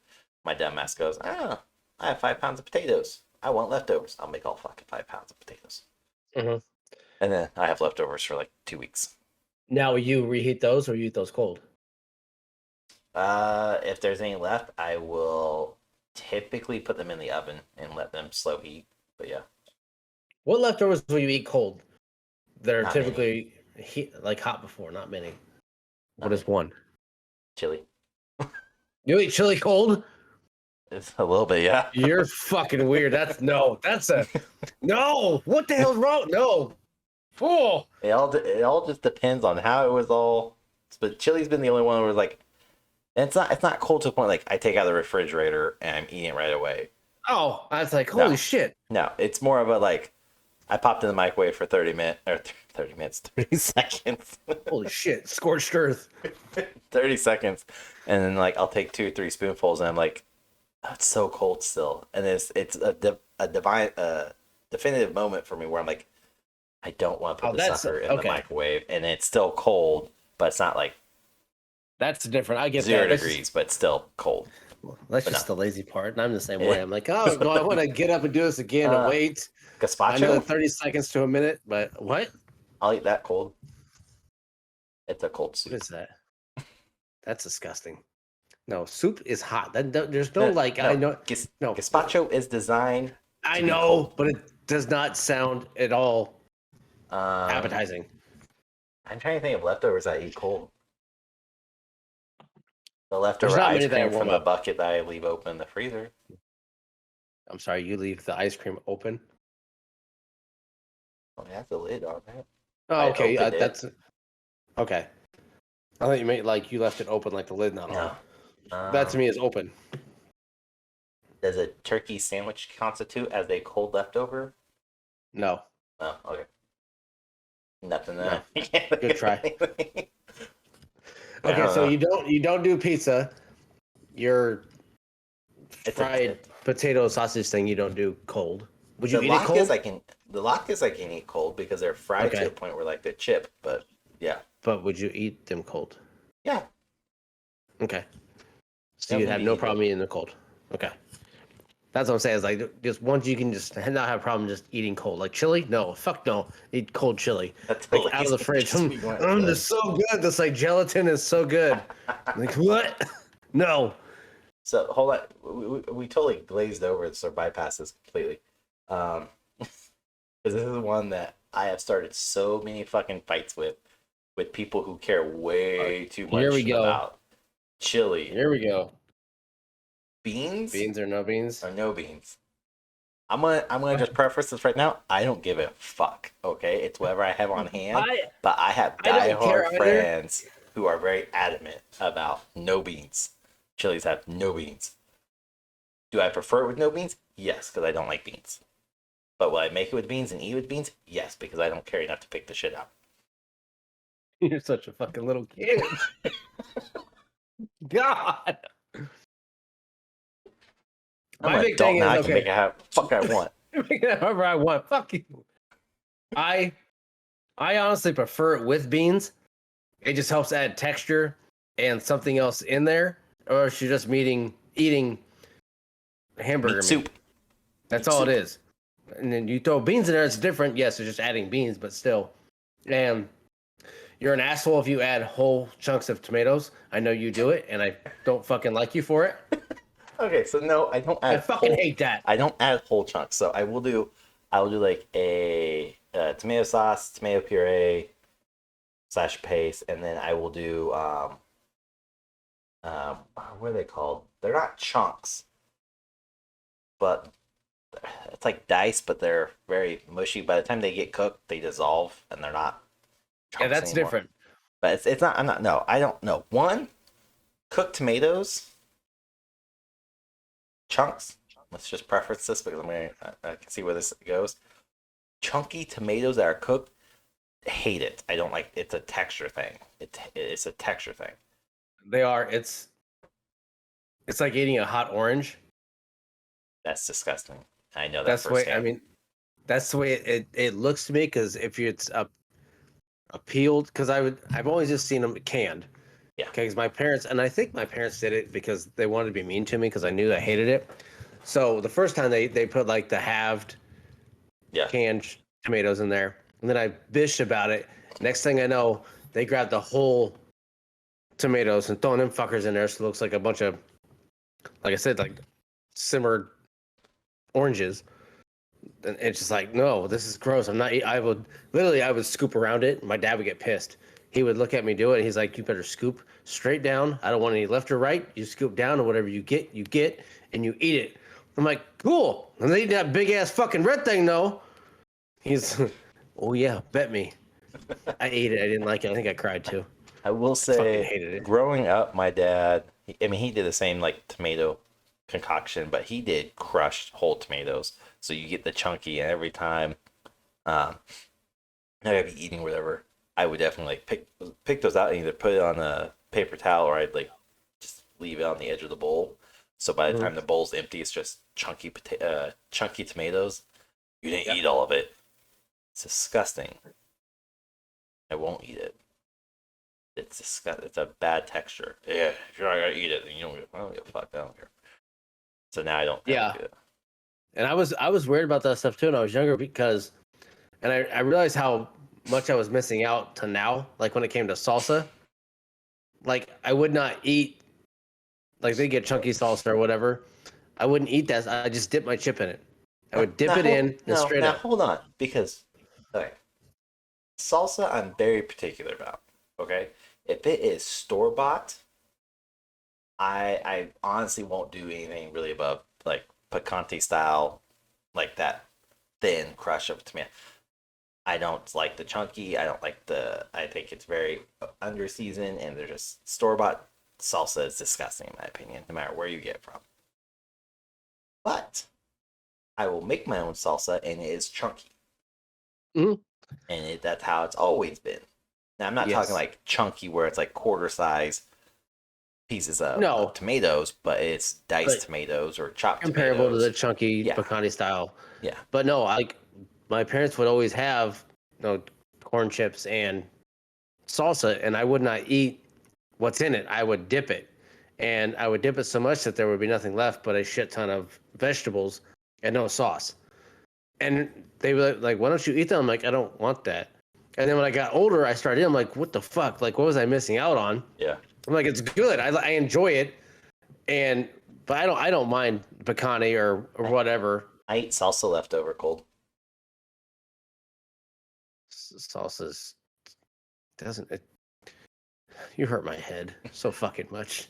my dumbass goes, I have 5 pounds of potatoes. I want leftovers. I'll make all fucking 5 pounds of potatoes. And then I have leftovers for like 2 weeks. Now, you reheat those or you eat those cold? If there's any left, I will typically put them in the oven and let them slow heat. But yeah. What leftovers will you eat cold? That are Not typically like hot before, not many. What is one? Chili. You eat chili cold? It's a little bit, yeah. You're fucking weird. No. What the hell's wrong? No. Fool. It all just depends on how it was all. But chili's been the only one where it's like, and it's not cold to the point like I take out of the refrigerator and I'm eating it right away. Oh, I was like, holy shit. No, it's more of a like, I popped in the microwave for 30 seconds. Holy shit, scorched earth. 30 seconds, and then like I'll take 2-3 spoonfuls, and I'm like, oh, it's so cold still, and it's a definitive moment for me where I'm like, I don't want to put the sucker in the microwave, and it's still cold, but it's not like that's different. I get 0 degrees, but still cold. That's just the lazy part, and I'm the same way. I'm like, oh, do I want to get up and do this again and wait? Gazpacho? Another 30 seconds to a minute, but what? I'll eat that cold. It's a cold soup. What is that? That's disgusting. No, soup is hot. There's no like. I know. Gazpacho is designed. I know, but it does not sound at all appetizing. I'm trying to think of leftovers I eat cold. The leftover ice cream from the bucket that I leave open in the freezer. I'm sorry, you leave the ice cream open? Oh, it has the lid on it. Oh, okay. That's okay. I thought you meant like you left it open, like the lid not on. No. That to me is open. Does a turkey sandwich constitute as a cold leftover? No, Oh, okay. Nothing no. there. Good try. I Okay, don't so know. you don't do pizza. Your It's a fried potato sausage thing you don't do cold. Would you the eat it latkes cold? I can eat cold because they're fried to a Okay, point where like they chip. But yeah, but would you eat them cold? yeah, Okay, so you'd definitely have be no eating problem them. eating them cold. Okay, that's what I'm saying. Is like just once you can just not have a problem just eating cold. Like chili, no, fuck no, eat cold chili. That's the Like out of the laziest fridge. we went This to. is so good. This like gelatin is so good. Like what? No. So hold on, we totally glazed over this or bypassed this completely, because this is one that I have started so many fucking fights with people who care way too Here we much go. about chili. Here we go. Beans Beans or no beans? or no beans. I'm gonna just preface this right now. I don't give a fuck. Okay, it's whatever I have on hand. I But I have I don't diehard care either. friends who are very adamant about no beans. Chilies have no beans. Do I prefer it with no beans? Yes, because I don't like beans. But will I make it with beans and eat with beans? Yes, because I don't care enough to pick the shit out. You're such a fucking little kid. God. I'm My an big adult thing now. is I can make okay. it how fuck I want. However I want. Fuck you. I I honestly prefer it with beans. It just helps add texture and something else in there. Or if you're just eating hamburger Meat soup. meat. That's Meat all it soup. is. And then you throw beans in there, it's different. Yes, it's just adding beans, but still. And you're an asshole if you add whole chunks of tomatoes. I know you do it, and I don't fucking like you for it. Okay, so no, I don't I add fucking whole. hate that. I don't add whole chunks. So I will do like a tomato sauce, tomato puree slash paste, and then I will do what are they called? They're not chunks, but it's like dice, but they're very mushy. By the time they get cooked, they dissolve and they're not Yeah, chunks that's anymore. different. But it's not. I'm not. No, I don't know. One, cooked tomatoes chunks. Let's just preference this because I can see where this goes. Chunky tomatoes that are cooked, hate it. I don't like. It's a texture thing. It's a texture thing. They are. It's like eating a hot orange. That's disgusting. I know that That's the way. I firsthand. mean, that's the way it looks to me. Because if it's a peeled, because I've always just seen them canned. Yeah. Okay, because my parents and I think my parents did it because they wanted to be mean to me because I knew I hated it. So the first time they put like the halved Yeah. canned tomatoes in there, and then I bitched about it. Next thing I know, they grabbed the whole tomatoes and throwing them fuckers in there, so it looks like a bunch of, like I said, like simmered oranges. And it's just like, no, this is gross. I'm not. I would scoop around it. My dad would get pissed. He would look at me do it. And he's like, you better scoop straight down. I don't want any left or right. You scoop down, and whatever you get, and you eat it. I'm like, cool. And they eat that big ass fucking red thing, though. He's, oh yeah, bet me. I ate it. I didn't like it. I think I cried too. I will I fucking say, hated it. growing up, my dad. I mean, he did the same like tomato concoction, but he did crushed whole tomatoes. So you get the chunky, and every time um, I'd be eating whatever, I would definitely like pick those out and either put it on a paper towel or I'd like just leave it on the edge of the bowl. So by the time the bowl's empty, it's just chunky tomatoes. You didn't eat all of it. It's disgusting. I won't eat it. It's disgusting. It's a bad texture. Yeah, if you're not gonna eat it, then you don't. I don't give a fuck. I don't care. So now I don't. Yeah. Do it. And I was worried about that stuff too when I was younger because, and I realized how much I was missing out to now. Like when it came to salsa, like I would not eat, like they get chunky salsa or whatever. I wouldn't eat that. I just dip my chip in it. I would dip it in and No, straight now up. hold on, because okay, salsa I'm very particular about. Okay, if it is store bought, I honestly won't do anything really above like picante style, like that thin crush of tomato. I don't like the chunky. I don't like the. I think it's very under seasoned, and they're just store bought salsa is disgusting in my opinion, no matter where you get it from. But I will make my own salsa, and it is chunky, Mhm. and that's how it's always been. Now I'm not talking Yes. like chunky where it's like quarter size pieces of No, tomatoes, but it's diced but tomatoes or chopped comparable to the tomatoes. chunky Yeah, picante style. yeah. But no, like my parents would always have, corn chips and salsa, and I would not eat what's in it. I would dip it, and I would dip it so much that there would be nothing left but a shit ton of vegetables and no sauce. And they were like, "Why don't you eat them?" I'm like, "I don't want that." And then when I got older, I started. I'm like, "What the fuck? Like, what was I missing out on?" Yeah. I'm like, "It's good. I enjoy it." And but I don't mind picante or whatever. I eat salsa leftover cold. Salsa's doesn't it, you hurt my head so fucking much.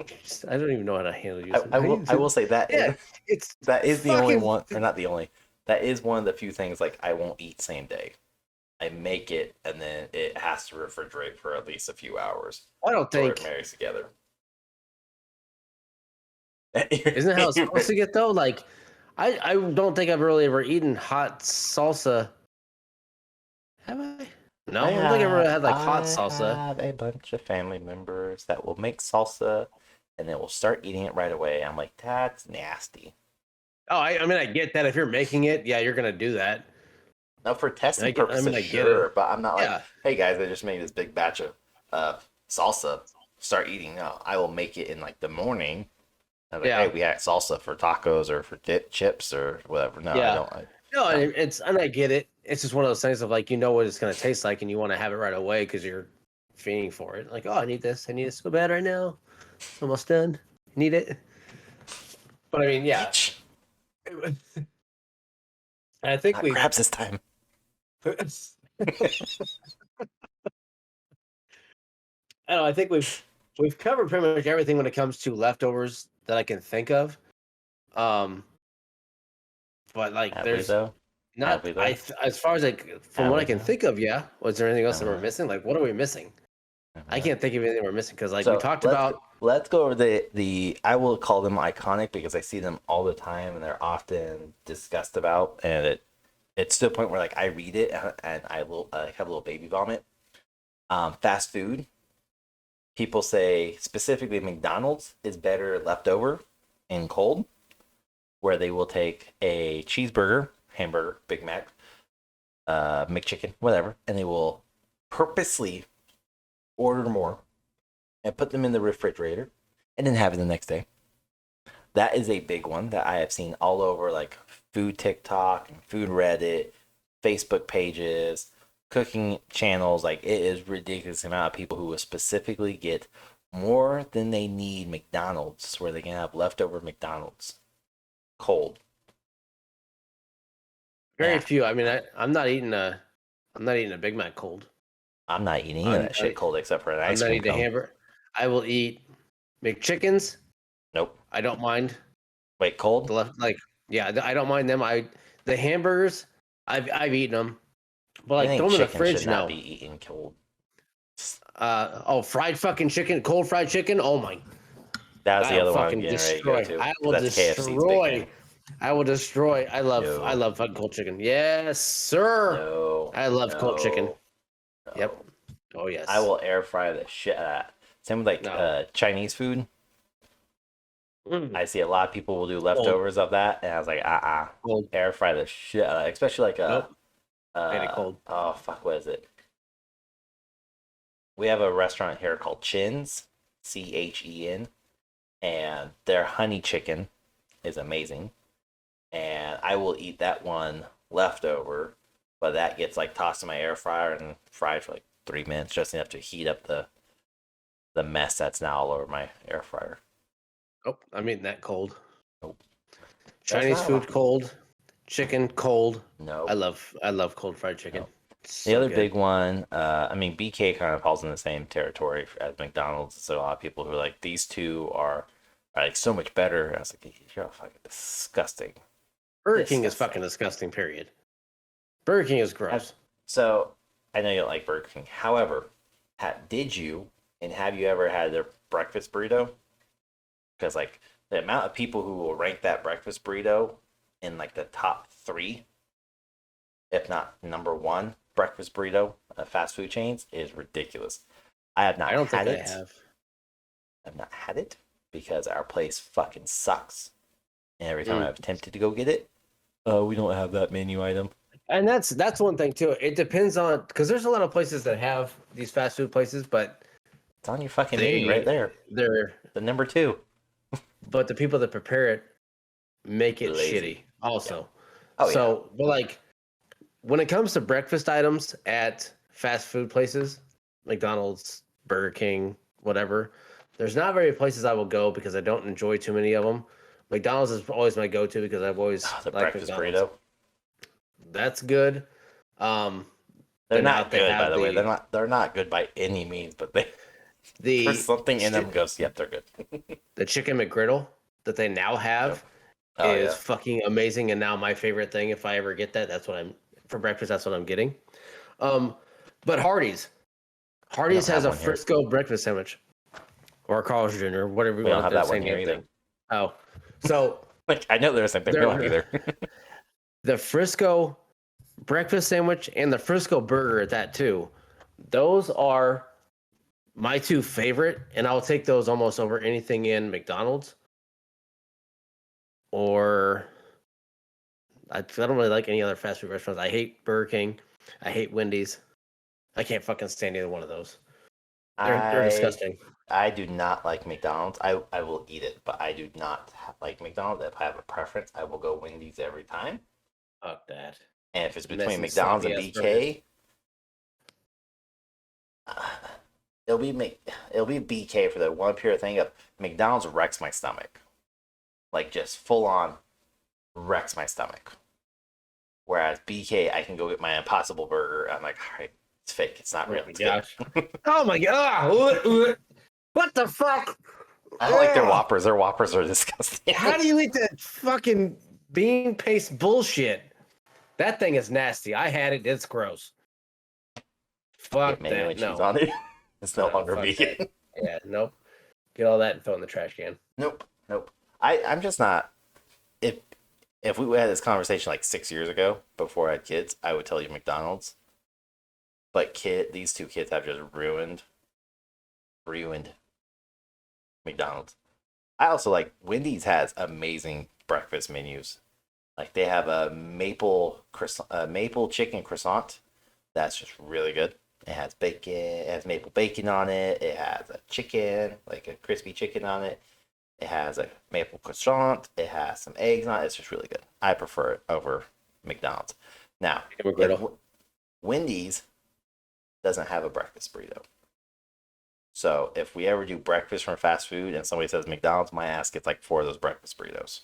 I don't even know how to handle you I sometimes. will say that Yeah, is it's that is the only fucking. one, or not the only. That is one of the few things like I won't eat same day. I make it and then it has to refrigerate for at least a few hours I don't or it think. marries together. Isn't that how it's supposed to get though? Like, I don't think I've really ever eaten hot salsa. Have I? No, I don't think I've ever had like hot I salsa. have a bunch of family members that will make salsa and they will start eating it right away. I'm like, that's nasty. Oh, I mean, I get that if you're making it, yeah, you're gonna do that. Now, for testing I mean, purposes, I get it. sure, but I'm not like, Yeah, hey guys, I just made this big batch of salsa. Start eating. No, I will make it in like the morning. I'm like, hey, yeah, we had salsa for tacos or for dip chips or whatever. No, I yeah. don't. No, No. and I get it. It's just one of those things of like, what it's gonna taste like, and you want to have it right away because you're fiending for it. Like, oh, I need this. I need this so bad right now. It's almost done. Need it. But I mean, yeah. Bitch. I think Not we. crabs this time. I don't know. I think we've covered pretty much everything when it comes to leftovers that I can think of. Um, but like, Have we there's though? Have not. we though? As far as like from Have what we I can though? think of, yeah. Was there anything else Have that we we're though? missing? Like, what are we missing? Have we I though? can't think of anything we're missing because like we So talked about. let's go over the I will call them iconic because I see them all the time and they're often discussed about and it's to the point where like I read it and I will have a little baby vomit. Fast food. People say specifically McDonald's is better leftover and cold, where they will take a cheeseburger, hamburger, Big Mac, McChicken, whatever, and they will purposely order more and put them in the refrigerator and then have it the next day. That is a big one that I have seen all over like food TikTok and food Reddit, Facebook pages, cooking channels. Like it is ridiculous amount of people who will specifically get more than they need McDonald's where they can have leftover McDonald's cold. Very Yeah, few. I mean, I'm not eating a Big Mac cold. I'm not eating any of I'm that not, shit cold except for an I'm ice not cream eating a cone. hamburger. I will eat McChickens. Nope. I don't mind Wait, cold? the left. Like, yeah, I don't mind them. The hamburgers. I've eaten them, but I like think throw them in the chicken should fridge. not be No. eaten cold. Oh, fried fucking chicken, cold fried chicken. Oh my, That was the I'll other one I was fucking getting ready to go destroy. to I because will that's KFC's big thing. destroy. I will destroy. I No, love fucking cold chicken. Yes, sir. no, I love cold chicken. no, Yep. no. Oh I yes. will air fry the shit out of that. Same with like No. Chinese food. Mm. I see a lot of people will do Cold. leftovers of that, and I was like, Cold. air fry the shit out of that. Especially like Nope. Made it cold. oh fuck, what is it? We have a restaurant here called Chin's, Chen, and their honey chicken is amazing. And I will eat that one leftover, but that gets like tossed in my air fryer and fried for like 3 minutes, just enough to heat up the mess that's now all over my air fryer. Nope. I'm eating that cold. Nope. There's Chinese not a food lot. cold. Chicken cold. Nope. I love cold fried chicken. Nope. It's The so other good. big one, I mean, BK kind of falls in the same territory as McDonald's. So a lot of people who are like, these two are like so much better. I was like, you're fucking disgusting. Burger King is Disgusting. fucking disgusting. Period. Burger King is I've gross. So I know you don't like Burger King. However, did you and have you ever had their breakfast burrito? Because like the amount of people who will rank that breakfast burrito in like the top three, if not number one, breakfast burrito of fast food chains is ridiculous. I have I not don't think had I it. have. I've not had it because our place fucking sucks. And every time Mm. I've attempted to go get it, we don't have that menu item. And that's one thing too. It depends on because there's a lot of places that have these fast food places, but It's on your fucking menu right there. they're The number two. but the people that prepare it make it Lazy. shitty also. Yeah. Oh So, but like when it comes to breakfast items at fast food places, McDonald's, Burger King, whatever, there's not very places I will go because I don't enjoy too many of them. McDonald's is always my go-to because I've always the liked breakfast McDonald's. burrito. That's good. They're then not they good, have by the way. They're not good by any means, but the there's something in them goes, yep, they're good. the chicken McGriddle that they now have Oh, is yeah. fucking amazing, and now my favorite thing. If I ever get that, that's what I'm for breakfast. That's what I'm getting. But Hardee's has a one here. Frisco breakfast sandwich, or a Carl's Jr., whatever you We don't want. have that Same one here damn either. thing. Oh, so Like I know there's something we don't either. the Frisco breakfast sandwich and the Frisco burger at that too. Those are my two favorite, and I'll take those almost over anything in McDonald's. Or I don't really like any other fast food restaurants. I hate Burger King. I hate Wendy's. I can't fucking stand either one of those. They're disgusting. I do not like McDonald's. I will eat it, but I do not like McDonald's. If I have a preference, I will go Wendy's every time. Fuck that. And if it's between Messy, McDonald's and sloppy-ass BK, it'll be BK for the one pure thing of McDonald's wrecks my stomach. Like just full on wrecks my stomach. Whereas BK, I can go get my Impossible Burger. I'm like, all right, it's fake. It's not real. It's gosh. Oh my god. What the fuck? I don't like their Whoppers. Their Whoppers are disgusting. How do you eat that fucking bean paste bullshit? That thing is nasty. I had it. It's gross. Fuck that. Cheese No. on it. It's no longer fuck vegan. that. Yeah, nope. Get all that and throw it in the trash can. Nope. I'm just not. If we had this conversation like 6 years ago before I had kids, I would tell you McDonald's. But these two kids have just ruined McDonald's. I also like Wendy's has amazing breakfast menus. Like they have a maple chicken croissant that's just really good. It has bacon, it has maple bacon on it. It has a chicken, like a crispy chicken on it. It has a maple croissant. It has some eggs on it. It's just really good. I prefer it over McDonald's. Now, Wendy's doesn't have a breakfast burrito. So if we ever do breakfast from fast food and somebody says McDonald's, my ass gets like 4 of those breakfast burritos.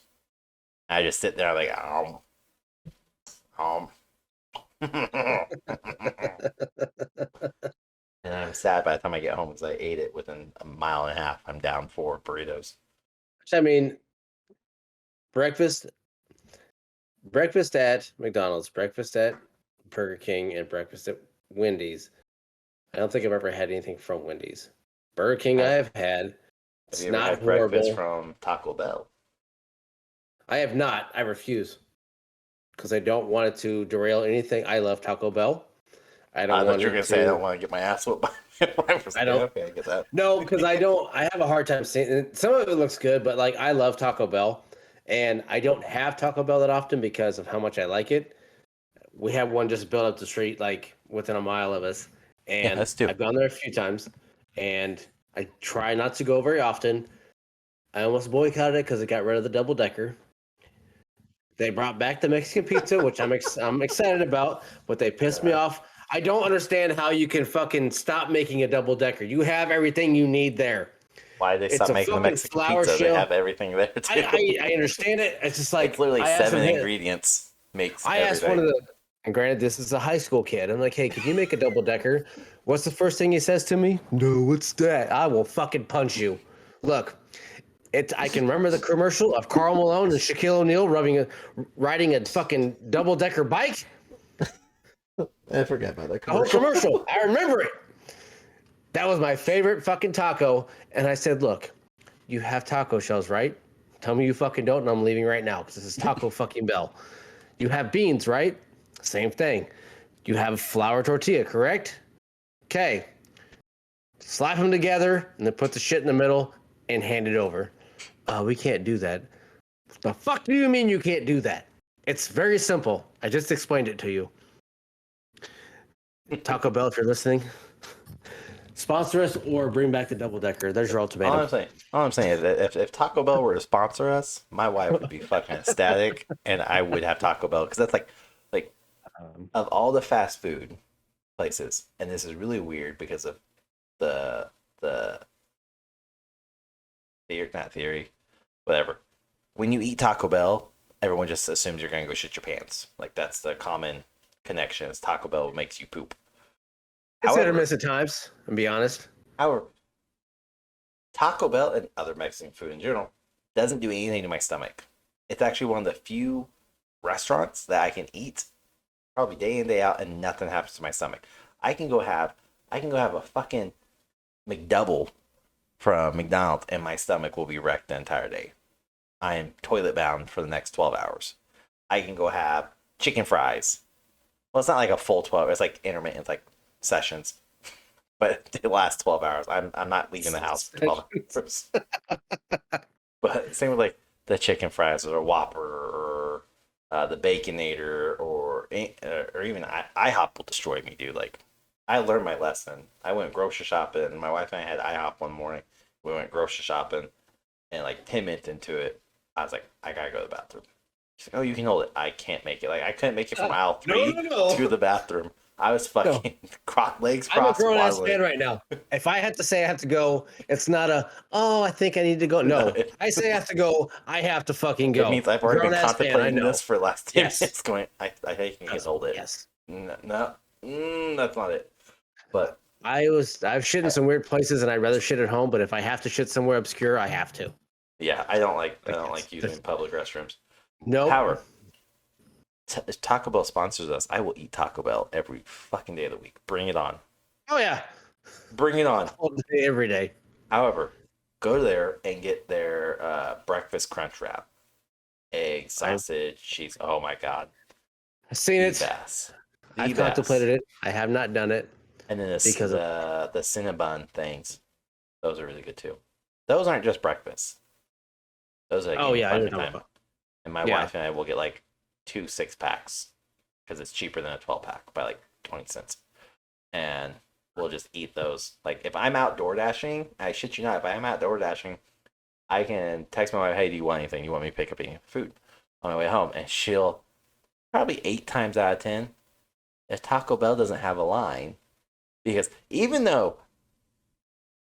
I just sit there like, and I'm sad by the time I get home because I ate it within a mile and a half. I'm down 4 burritos. I mean, breakfast at McDonald's, breakfast at Burger King, and breakfast at Wendy's. I don't think I've ever had anything from Wendy's. Burger King I have had. It's have you ever not had horrible. breakfast from Taco Bell? I have not. I refuse because I don't want it to derail anything. I love Taco Bell. I don't want you were going to say I don't want to get my ass whooped by breakfast. I don't. Okay, I get that. No, because I don't. I have a hard time seeing it. Some of it looks good, but like I love Taco Bell, and I don't have Taco Bell that often because of how much I like it. We have one just built up the street, like within a mile of us, and I've gone there a few times, and I try not to go very often. I almost boycotted it because it got rid of the double decker. They brought back the Mexican pizza, which I'm excited about, but they pissed me off. I don't understand how you can fucking stop making a double decker. You have everything you need there. Why did they stop making the Mexican pizza? They have everything there too. I understand it. It's just like it's literally 7 ingredients makes everything. Asked one of the, and granted, this is a high school kid. I'm like, hey, could you make a double decker? What's the first thing he says to me? No, what's that? I will fucking punch you. Look, I can remember the commercial of Karl Malone and Shaquille O'Neal riding a fucking double decker bike. I forgot about that The whole commercial. commercial. I remember it. That was my favorite fucking taco. And I said, look, you have taco shells, right? Tell me you fucking don't, and I'm leaving right now because this is Taco fucking Bell. You have beans, right? Same thing. You have flour tortilla, correct? Okay. Slap them together and then put the shit in the middle and hand it over. We can't do that. The fuck do you mean you can't do that? It's very simple. I just explained it to you. Taco Bell, if you're listening, sponsor us or bring back the double decker. There's your ultimatum. All I'm saying is that if Taco Bell were to sponsor us, my wife would be fucking ecstatic, and I would have Taco Bell because that's like of all the fast food places, and this is really weird because of the theory, not theory, whatever. When you eat Taco Bell, everyone just assumes you're gonna go shit your pants. Like that's the common connection. Is Taco Bell makes you poop. It's hit or However, miss at times, and be honest. however, Taco Bell and other Mexican food in general doesn't do anything to my stomach. It's actually one of the few restaurants that I can eat probably day in day out and nothing happens to my stomach. I can go have a fucking McDouble from McDonald's and my stomach will be wrecked the entire day. I am toilet bound for the next 12 hours. I can go have chicken fries. Well, it's not like a full 12. It's like intermittent, it's like sessions. But it lasts 12 hours. I'm not leaving the house for 12 hours. But same with like the chicken fries or a Whopper or the Baconator or even IHOP will destroy me, dude. Like I learned my lesson. I went grocery shopping. My wife and I had IHOP one morning. We went grocery shopping, and like 10 minutes into it, I was like, I gotta go to the bathroom. She's like, oh, you can hold it. I can't make it. Like I couldn't make it from aisle three to the bathroom. I was fucking legs I'm a crossed. grown ass man right now. If I had to say I have to go, it's not a, oh, I think I need to go. No, I say I have to go. I have to fucking go. It means I've already been Grown-ass man, I contemplating know. this for the last 10 Yes. minutes going, I think you can hold it. Yes. No, that's not it. But I've shit in some weird places and I'd rather shit at home, but if I have to shit somewhere obscure, I have to. yeah, I don't like using public restrooms. No. However, if Taco Bell sponsors us, I will eat Taco Bell every fucking day of the week. Bring it on. Oh yeah. Bring it on. All day, every day. However, go there and get their breakfast crunch wrap. Egg, sausage, cheese. Oh my god. I've seen The it. best. I've contemplated it. I have not done it. And then because the Cinnabon things. Those are really good too. Those aren't just breakfast. Those are Oh yeah, I know time. And my wife and I will get like 2 6-packs because it's cheaper than a 12-pack by like 20 cents. And we'll just eat those. Like if I'm out door dashing, I shit you not, if I'm out door dashing, I can text my wife, hey, do you want anything? You want me to pick up any food on my way home? And she'll probably 8 times out of 10, if Taco Bell doesn't have a line, because even though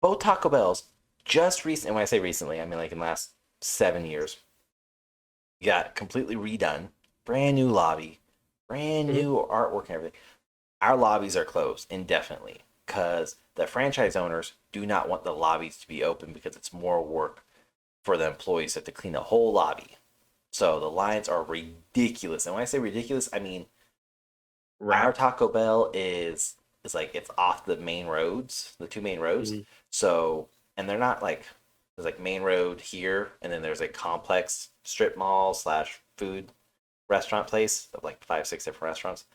both Taco Bells just recently, when I say recently, I mean like in the last 7 years, got completely redone, brand new lobby, brand new artwork and everything. Our lobbies are closed indefinitely because the franchise owners do not want the lobbies to be open because it's more work for the employees to clean the whole lobby. So the lines are ridiculous. And when I say ridiculous, I mean our Taco Bell is like it's off the main roads, the 2 main roads. Mm-hmm. So and they're not like there's like main road here, and then there's a complex strip mall / food restaurant place of like 5 6 different restaurants,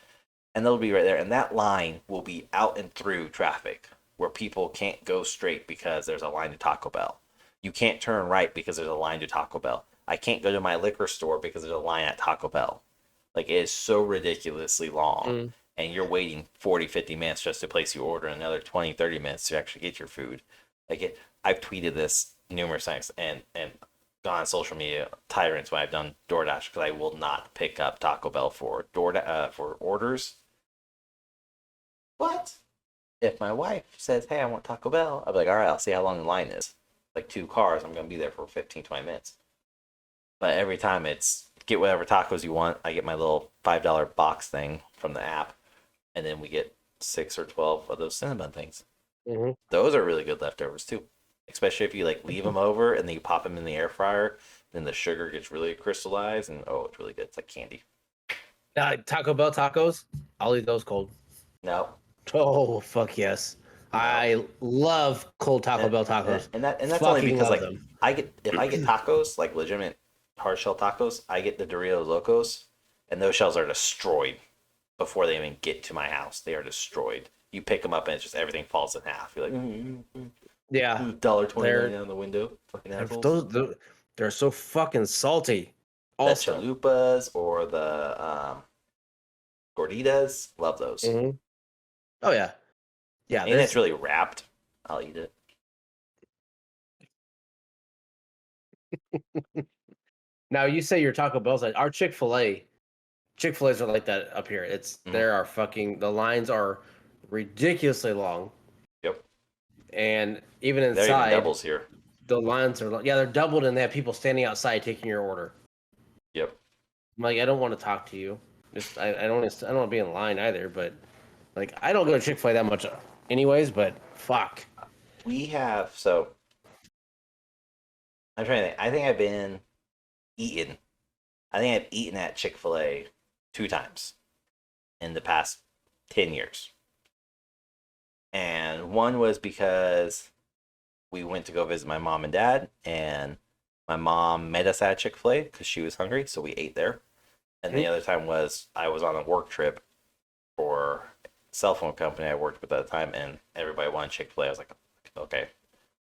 and they'll be right there, and that line will be out and through traffic where people can't go straight because there's a line to Taco Bell. You can't turn right because there's a line to Taco Bell. I can't go to my liquor store because there's a line at Taco Bell. Like it is so ridiculously long, and you're waiting 40 50 minutes just to place your order, and another 20 30 minutes to actually get your food. Like I've tweeted this numerous times and gone on social media tyrants when I've done DoorDash because I will not pick up Taco Bell for for orders. But if my wife says, hey, I want Taco Bell, I'll be like, all right, I'll see how long the line is. Like 2 cars, I'm going to be there for 15 20 minutes. But every time it's get whatever tacos you want, I get my little $5 box thing from the app, and then we get 6 or 12 of those cinnamon things. Mm-hmm. Those are really good leftovers too, especially if you like leave them over and then you pop them in the air fryer. Then the sugar gets really crystallized, and oh, it's really good. It's like candy. Taco Bell tacos, I'll eat those cold. No. Oh fuck yes! No. I love cold Taco And, Bell tacos. and that's only Fucking because love like them. if I get tacos, like legitimate hard shell tacos, I get the Doritos Locos, and those shells are destroyed before they even get to my house. They are destroyed. You pick them up and it's just everything falls in half. You're like, Yeah, $1.29 they're out the window, fucking assholes. they're so fucking salty. The Also, chalupas or the gorditas, love those. hmm oh yeah, yeah. And it's There's really wrapped. I'll eat it. now you say your Taco Bell's like our Chick-fil-A's are like that up here. Mm-hmm. There are fucking the lines are ridiculously long, Yep. and even They're even inside doubles here. the lines are they're doubled, and they have people standing outside taking your order. Yep. I'm like, I don't want to talk to you. Just I don't want to be in line either. But like, I don't go to Chick-fil-A that much, anyways. But fuck. We have so I'm trying to think. I think I've been eaten. I think I've eaten at Chick-fil-A 2 times in the past 10 years. And one was because we went to go visit my mom and dad, and my mom met us at Chick-fil-A because she was hungry, so we ate there. And the other time was I was on a work trip for a cell phone company I worked with at the time, and everybody wanted Chick-fil-A. I was like, okay.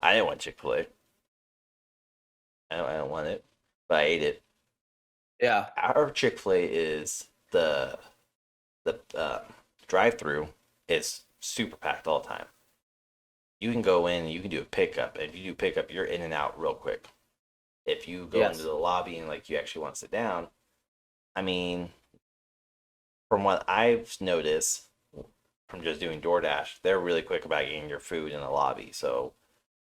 I didn't want Chick-fil-A. I don't want it, but I ate it. Yeah. Our Chick-fil-A is the drive-through is super packed all the time. You can go in and you can do a pickup. And if you do pickup, you're in and out real quick. If you go into the lobby and like you actually want to sit down, I mean, from what I've noticed from just doing DoorDash, they're really quick about getting your food in the lobby. So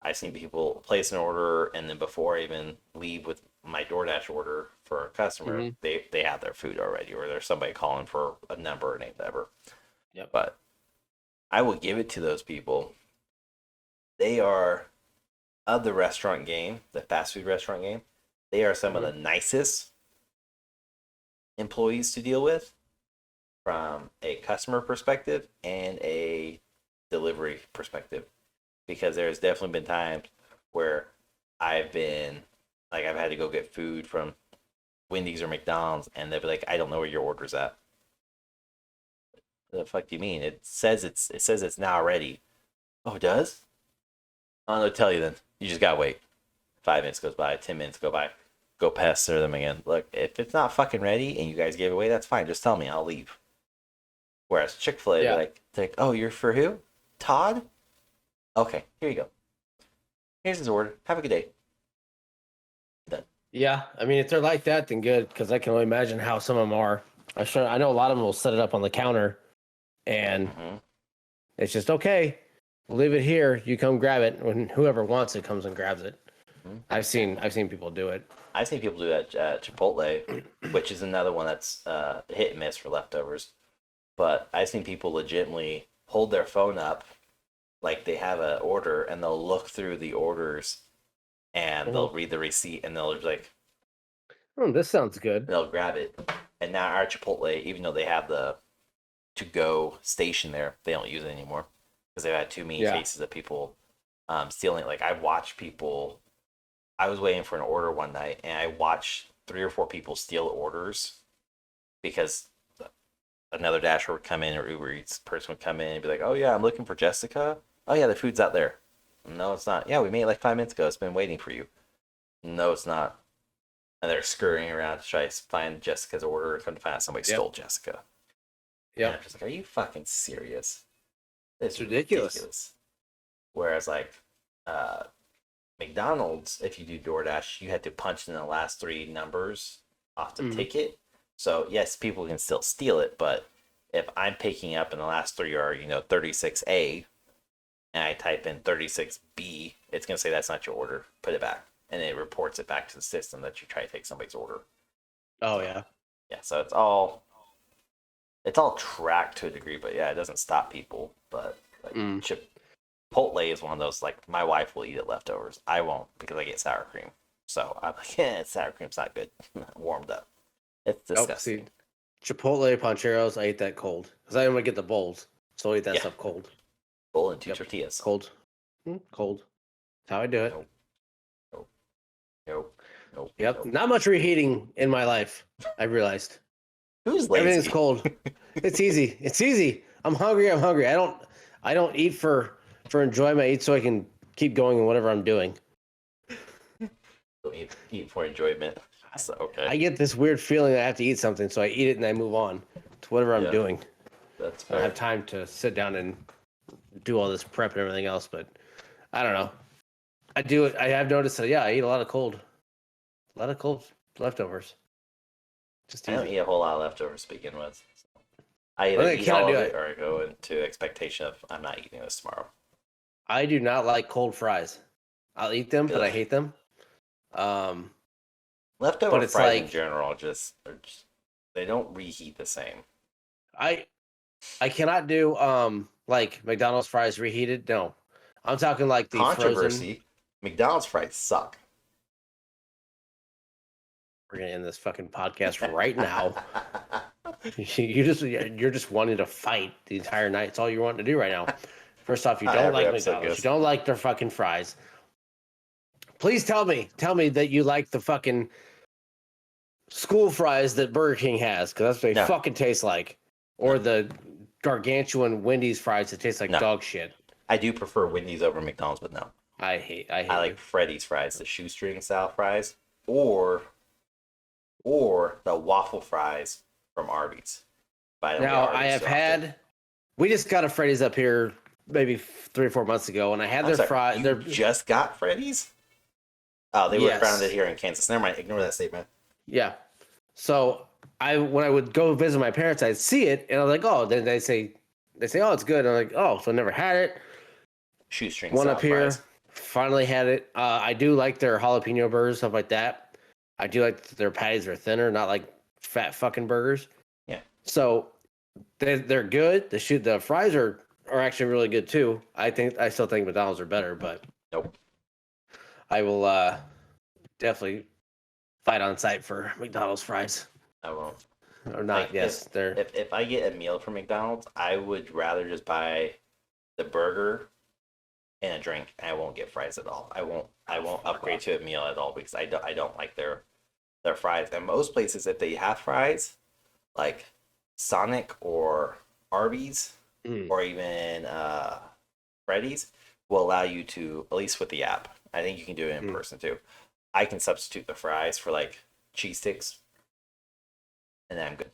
I've seen people place an order, and then before I even leave with my DoorDash order for a customer, they have their food already, or there's somebody calling for a number or name, whatever. Yep. But I will give it to those people. They are of the restaurant game, the fast food restaurant game. They are some of the nicest employees to deal with from a customer perspective and a delivery perspective, because there's definitely been times where I've had to go get food from Wendy's or McDonald's, and they'll be like, I don't know where your order's at. The fuck do you mean? It says it's now ready. Oh, it does? I'll tell you then. You just gotta wait. 5 minutes goes by, 10 minutes go by. Go past them again. Look, if it's not fucking ready and you guys gave it away, that's fine. Just tell me, I'll leave. Whereas Chick-fil-A, they're like, oh, you're for who? Todd? Okay, here you go. Here's his order. Have a good day. Done. Yeah, I mean, if they're like that, then good, because I can only imagine how some of them are. I know a lot of them will set it up on the counter, and it's just okay. We'll leave it here. You come grab it when whoever wants it comes and grabs it. I've seen people do it. I've seen people do that at Chipotle, which is another one that's hit and miss for leftovers. But I've seen people legitimately hold their phone up like they have an order, and they'll look through the orders and they'll read the receipt, and they'll be like, this sounds good. they'll grab it. And now our Chipotle, even though they have the to-go station there, they don't use it anymore because they've had too many cases of people stealing. Like, I watched people. I was waiting for an order one night, and I watched 3 or 4 people steal orders because another Dasher would come in, or Uber Eats person would come in and be like, oh yeah, I'm looking for Jessica. Oh yeah, the food's out there. No, it's not. Yeah, we made it like 5 minutes ago. It's been waiting for you. No, it's not. And they're scurrying around to try to find Jessica's order, and come to find out somebody stole Jessica. Yeah. I'm just like, are you fucking serious? It's ridiculous. Whereas like McDonald's, if you do DoorDash, you had to punch in the last 3 numbers off the ticket. So yes, people can still steal it, but if I'm picking up and the last 3 are 36A, and I type in 36B, it's gonna say that's not your order. Put it back, and it reports it back to the system that you try to take somebody's order. Oh yeah. Yeah. So it's all tracked to a degree, but yeah, it doesn't stop people. But like Chipotle is one of those, like, my wife will eat it leftovers. I won't, because I get sour cream. So I'm like, sour cream's not good. Warmed up. It's disgusting. See, Chipotle Pancheros, I eat that cold because I only get the bowls. So I'll eat that Yeah. stuff cold. Bowl and 2 Yep. tortillas. Cold. Cold. That's how I do it. Nope. Nope. Nope. Nope. Yep. Nope. Not much reheating in my life. I realized Who's lazy? everything's cold. It's easy. It's easy. I'm hungry. I don't eat for enjoyment. I eat so I can keep going in whatever I'm doing. Don't eat for enjoyment. So, okay. I get this weird feeling that I have to eat something, so I eat it and I move on to whatever I'm doing. That's I don't fair. have time to sit down and do all this prep and everything else, but I don't know. I do it. I have noticed that, I eat a lot of cold leftovers. Just I don't easy. eat a whole lot of leftovers to begin with. So I Well, either I eat cannot all of do it it. or I go into expectation of I'm not eating this tomorrow. I do not like cold fries. I'll eat them, but I Ugh. hate them. Leftover But it's fries in like general just they don't reheat the same. I cannot do like McDonald's fries reheated. No, I'm talking like the frozen. Controversy. McDonald's fries suck. We're gonna end this fucking podcast right now. You're just wanting to fight the entire night. It's all you're wanting to do right now. First off, you Not don't every like episode McDonald's. goes. You don't like their fucking fries. Please tell me that you like the fucking school fries that Burger King has, because that's what they No. fucking taste like. Or the gargantuan Wendy's fries that taste like No. dog shit. I do prefer Wendy's over McDonald's, but no. I hate I you. like Freddy's fries, the shoestring style fries, or the waffle fries from Arby's. But don't get Now, I Arby's have so often. had, we just got a Freddy's up here maybe 3 or 4 months ago, and I had I'm their sorry, fries. you Their just got Freddy's? Oh, they were Yes. grounded here in Kansas. Never mind. Ignore that statement. Yeah. So when I would go visit my parents, I'd see it, and I was like, oh. Then they say, oh, it's good. And I'm like, oh, so I never had it. Shoestring One style up here, fries. finally had it. I do like their jalapeno burgers, stuff like that. I do like their patties are thinner, not like fat fucking burgers. Yeah. So they're good. The fries are actually really good too. I still think McDonald's are better, but Nope. I will definitely fight on site for McDonald's fries. I won't. Or not, Like, yes. They're If I get a meal from McDonald's, I would rather just buy the burger and a drink, and I won't get fries at all. I won't upgrade to a meal at all because I don't like their fries. And most places, if they have fries, like Sonic or Arby's or even Freddy's, will allow you to, at least with the app. I think you can do it in person too. I can substitute the fries for like cheese sticks, and then I'm good.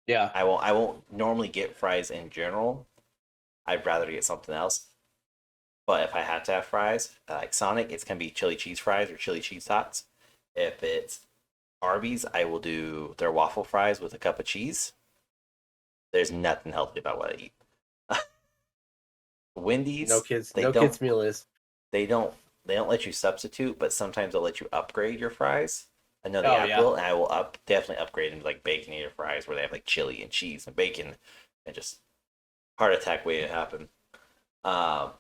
yeah. I won't normally get fries in general. I'd rather get something else. But if I had to have fries, like Sonic, it's gonna be chili cheese fries or chili cheese tots. If it's Arby's, I will do their waffle fries with a cup of cheese. There's nothing healthy about what I eat. Wendy's, No kids meal is. They don't let you substitute, but sometimes they'll let you upgrade your fries. I know the Oh, app yeah. will, and I will definitely upgrade into like baconator fries where they have like chili and cheese and bacon, and just heart attack waiting to happen. But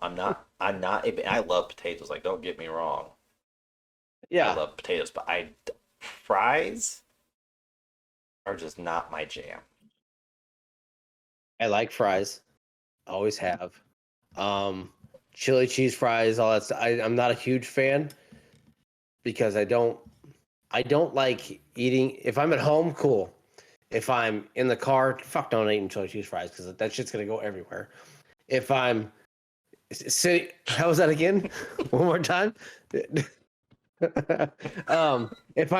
I'm not I love potatoes. Like, don't get me wrong. Yeah. I love potatoes, but fries are just not my jam. I like fries. Always have. Chili cheese fries, all that stuff. I'm not a huge fan because I don't like eating. If I'm at home, cool. If I'm in the car, fuck, don't eat chili cheese fries because that shit's gonna go everywhere. If I'm sitting, how was that again? One more time. If I'm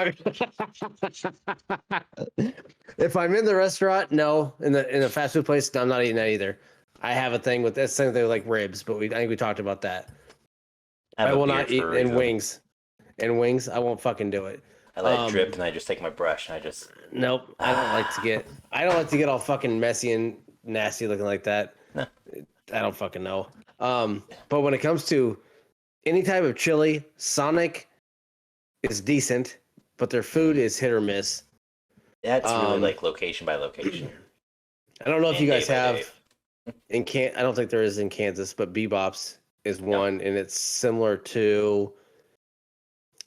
if I'm in the restaurant, no. In the fast food place, no, I'm not eating that either. I have a thing with that same thing like ribs, but I think we talked about that. I will not eat in wings. In wings, I won't fucking do it. I let it drip, and I just take my brush and I just. Nope. I don't like to get all fucking messy and nasty looking like that. No. I don't fucking know. But when it comes to any type of chili, Sonic is decent, but their food is hit or miss. That's really like location by location. I don't know if you guys have day. I don't think there is in Kansas, but Bebop's is one, and it's similar to.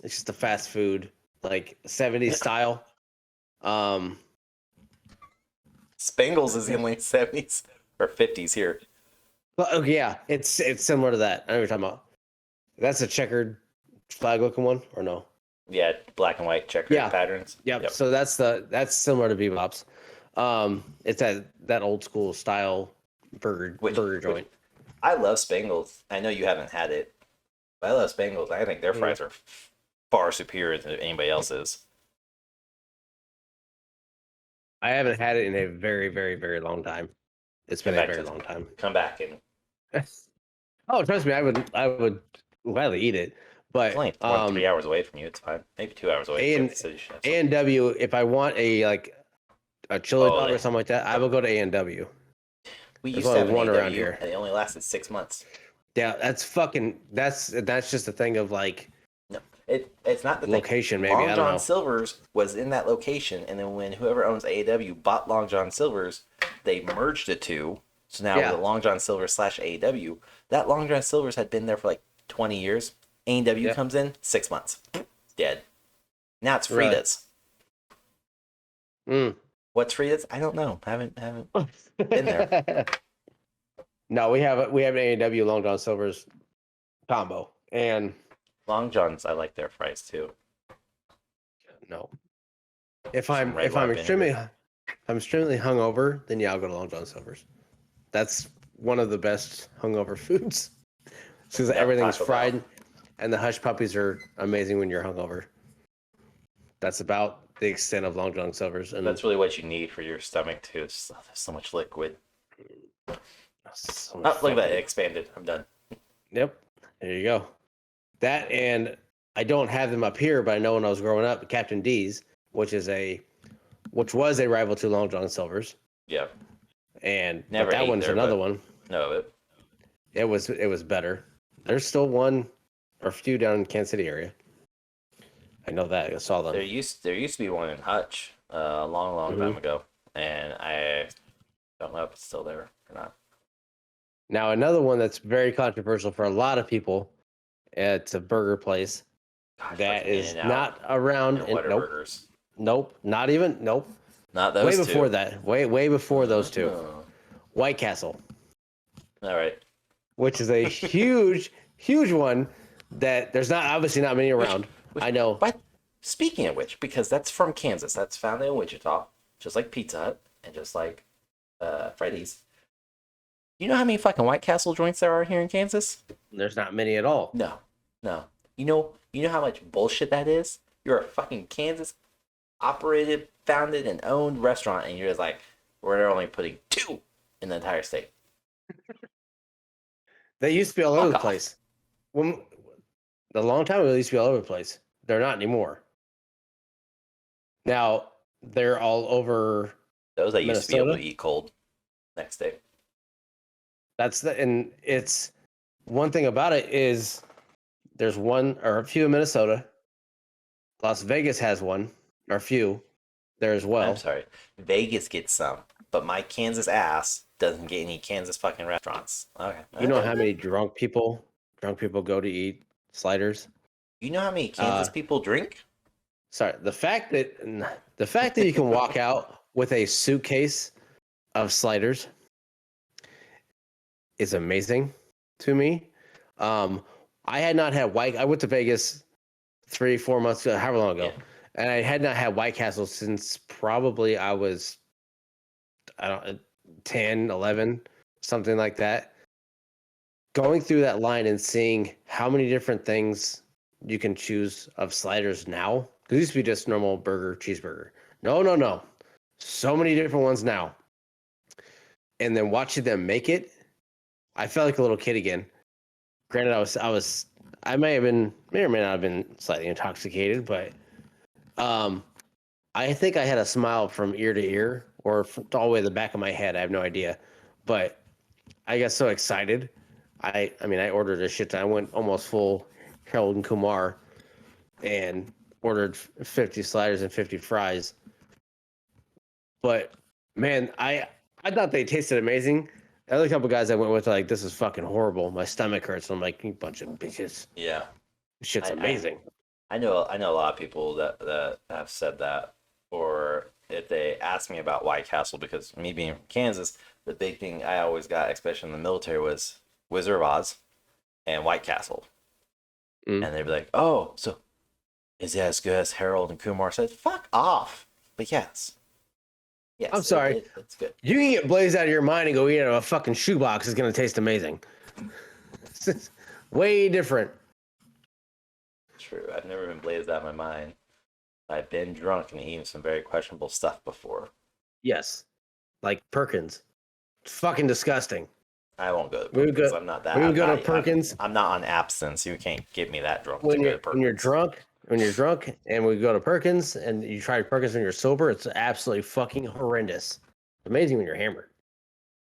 It's just a fast food, like 70s style. Spangles is in the 70s or 50s here. Well, oh, yeah, it's similar to that. I know what you're talking about. That's a checkered flag looking one, or no? Yeah, black and white checkered Yeah. patterns. Yep. So that's similar to Bebop's. It's that old school style burger joint. I love Spangles. I know you haven't had it, but I love Spangles. I think their fries are far superior than anybody else's. I haven't had it in a very, very, very long time. It's been a very long time. Come back and oh, trust me, I would gladly eat it. But it's only 3 hours away from you. It's fine. Maybe 2 hours away. A&W, if I want a chili dog or something like that, I will go to A&W. We used to have one around here, and it only lasted 6 months. Yeah, that's just a thing of like. No, it's not the location. Maybe Long John Silver's was in that location, and then when whoever owns A&W bought Long John Silver's, they merged the two. So now the Long John Silver / A&W, that Long John Silver's had been there for like 20 years. A&W comes in 6 months, dead. Now it's Frida's. What's Frida's? I don't know. Haven't been there. No, we have an A&W Long John Silver's combo, and Long John's. I like their fries too. No, if I'm extremely hungover, then I'll go to Long John Silver's. That's one of the best hungover foods because everything's fried, and the hush puppies are amazing when you're hungover. That's about the extent of Long John Silver's, and that's really what you need for your stomach too. There's so much liquid. Look at that, it expanded. I'm done. Yep, there you go. That, and I don't have them up here, but I know when I was growing up, Captain D's, which was a rival to Long John Silver's. Yeah. And that one's another one. No, it was better. There's still one or a few down in Kansas City area. I know that. I saw them. There used to be one in Hutch a long time ago, and I don't know if it's still there or not. Now, another one that's very controversial for a lot of people, it's a burger place that is not around. Nope, not even. Nope. Not those way two. Before that. Way before those two. White Castle. All right. Which is a huge one that there's obviously not many around. I know. But speaking of which, because that's from Kansas, that's founded in Wichita, just like Pizza Hut and just like Freddy's. You know how many fucking White Castle joints there are here in Kansas? There's not many at all. No. You know how much bullshit that is? You're a fucking Kansas operated, founded, and owned restaurant, and you're just like, we're only putting 2 in the entire state. They used to be all over the place. A long time ago, they used to be all over the place. They're not anymore. Now, they're all over those that used to be able to eat cold next day. And it's one thing about it is there's one or a few in Minnesota. Las Vegas has one or a few there as well. I'm sorry. Vegas gets some, but my Kansas ass doesn't get any Kansas fucking restaurants. Okay. You know how many drunk people go to eat sliders? You know how many Kansas people drink? Sorry, the fact that you can walk out with a suitcase of sliders is amazing to me. I had not had I went to Vegas 3-4 months ago, however long ago, and I had not had White Castle since probably I was 10, 11, something like that. Going through that line and seeing how many different things you can choose of sliders now, because it used to be just normal burger, cheeseburger. No. So many different ones now. And then watching them make it, I felt like a little kid again. Granted, I may or may not have been slightly intoxicated, but I think I had a smile from ear to ear or all the way to the back of my head. I have no idea, but I got so excited. I ordered a shit ton. I went almost full Harold and Kumar and ordered 50 sliders and 50 fries. But man, I thought they tasted amazing. The other couple guys I went with are like, this is fucking horrible. My stomach hurts. I'm like, you bunch of bitches. Yeah. This shit's amazing. I know a lot of people that have said that, or if they ask me about White Castle, because me being from Kansas, the big thing I always got, especially in the military, was Wizard of Oz and White Castle. Mm. And they'd be like, "Oh, so is it as good as Harold and Kumar said?" Fuck off. But yes, I'm yes, sorry. it's good. You can get blazed out of your mind and go eat out of a fucking shoebox. It's gonna taste amazing. It's way different. True. I've never been blazed out of my mind. I've been drunk and eaten some very questionable stuff before. Yes, like Perkins. It's fucking disgusting. I won't go to We would Perkins. go. I'm not that. We would I'm go to not. Perkins I'm not on abstinence. You can't get me that drunk to when go you're to Perkins. drunk. When you're drunk, and we go to Perkins, and you try Perkins when you're sober, it's absolutely fucking horrendous. Amazing when you're hammered,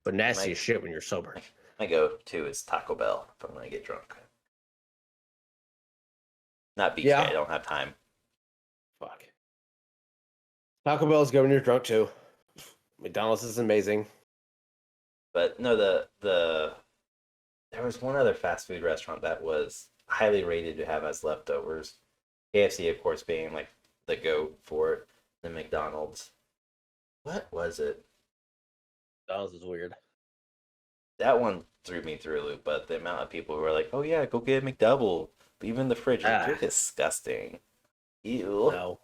but nasty as shit when you're sober. My go-to is Taco Bell if I'm gonna get drunk. Not BK. Yeah. I don't have time. Fuck. Taco Bell's good when you're drunk too. McDonald's is amazing. But no, there was one other fast food restaurant that was highly rated to have as leftovers. KFC, of course, being like the goat for it. The McDonald's. What was it? McDonald's is weird. That one threw me through a loop, but the amount of people who were like, "Oh yeah, go get a McDouble," leave in the fridge. Like, you're disgusting. Ew. No.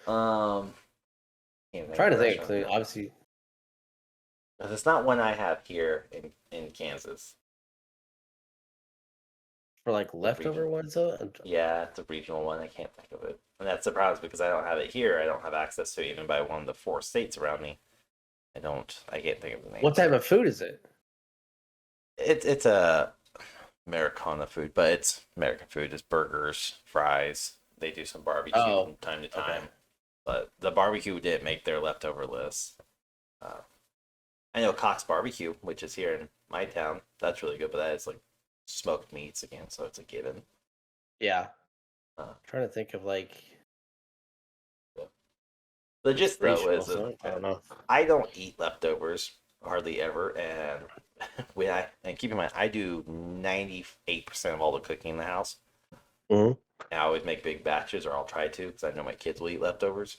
Trying to think. Obviously, it's not one I have here in Kansas. for like leftover ones though. Yeah, it's a regional one. I can't think of it, and that's the problem because I don't have it here. I don't have access to it even by one of the 4 states around me. I don't. I can't think of the name. What type of food is it? It's a Americana food, but it's American food. It's burgers, fries. They do some barbecue from time to time, but the barbecue didn't make their leftover list. I know Cox Barbecue, which is here in my town. That's really good, but that is like smoked meats again, so it's a given. Yeah. Trying to think of like. The gist though is, I don't know. I don't eat leftovers hardly ever, and keep in mind I do 98% of all the cooking in the house. Mm-hmm. I always make big batches, or I'll try to, because I know my kids will eat leftovers,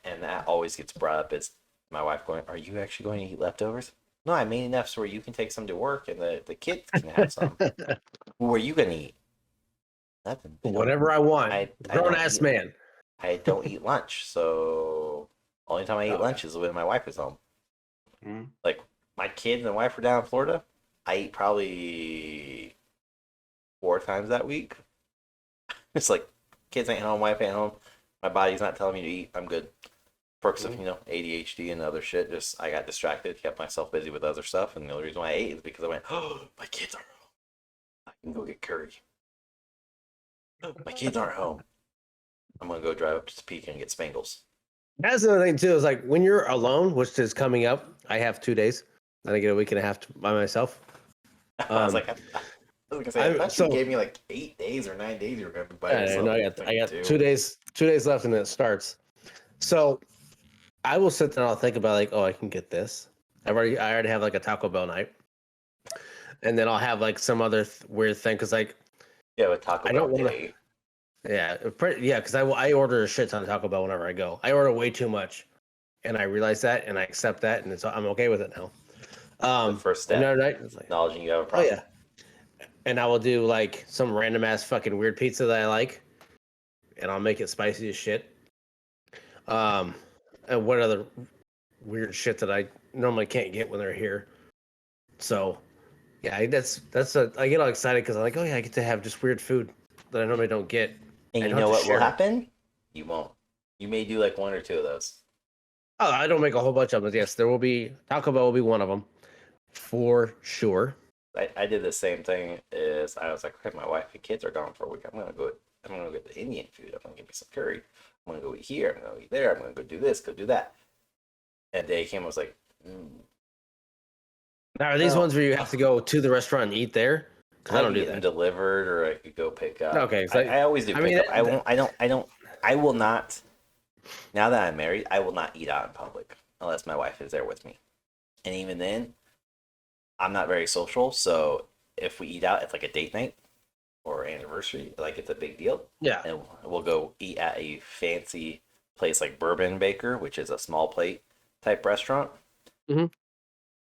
and that always gets brought up. Is my wife going, "Are you actually going to eat leftovers?" No, I made enough so where you can take some to work, and the kids can have some. What are you gonna eat? Nothing. Whatever I want. Grown ass man. I don't eat lunch, so only time I eat lunch is when my wife is home. Mm-hmm. Like my kids and wife are down in Florida. I eat probably 4 times that week. It's like kids ain't home, wife ain't home. My body's not telling me to eat. I'm good. Perks of ADHD and other shit. Just I got distracted, kept myself busy with other stuff, and the only reason why I ate is because I went, "Oh, my kids aren't home. I can go get curry. Oh, my kids aren't home. I'm gonna go drive up to Topeka and get Spangles." That's another thing too. Is like when you're alone, which is coming up. I have 2 days. Then I get a week and a half by myself. I was like, I thought you gave me like 8 days or 9 days. You were gonna be by yourself. No, I got 2 days. 2 days left, and then it starts. So I will sit there and I'll think about like, oh, I can get this. I already have like a Taco Bell night, and then I'll have like some other weird thing because like with Taco Bell. I don't want to. Yeah, because I order a shit ton of Taco Bell whenever I go. I order way too much, and I realize that, and I accept that, and I'm okay with it now. The first step, night, acknowledging you have a problem. Oh yeah, and I will do like some random ass fucking weird pizza that I like, and I'll make it spicy as shit. And what other weird shit that I normally can't get when they're here. So, yeah, I get all excited because I'm like, oh yeah, I get to have just weird food that I normally don't get. And you know what will happen? You won't. You may do like 1 or 2 of those. Oh, I don't make a whole bunch of them. Yes, there will be Taco Bell will be one of them, for sure. I did the same thing. Is I was like, okay, my wife and kids are gone for a week. I'm gonna get the Indian food. I'm gonna get me some curry. I'm gonna go eat here. I'm gonna go eat there. I'm gonna go do this. Go do that. And they came. I was like, Now are these ones where you have to go to the restaurant and eat there? Because I don't do that. Delivered, or I could go pick up. Okay, so I always do pick up. I will not. Now that I'm married, I will not eat out in public unless my wife is there with me. And even then, I'm not very social. So if we eat out, it's like a date night or anniversary. Like it's a big deal. Yeah. And we'll go eat at a fancy place like Bourbon Baker, which is a small plate type restaurant. Hmm.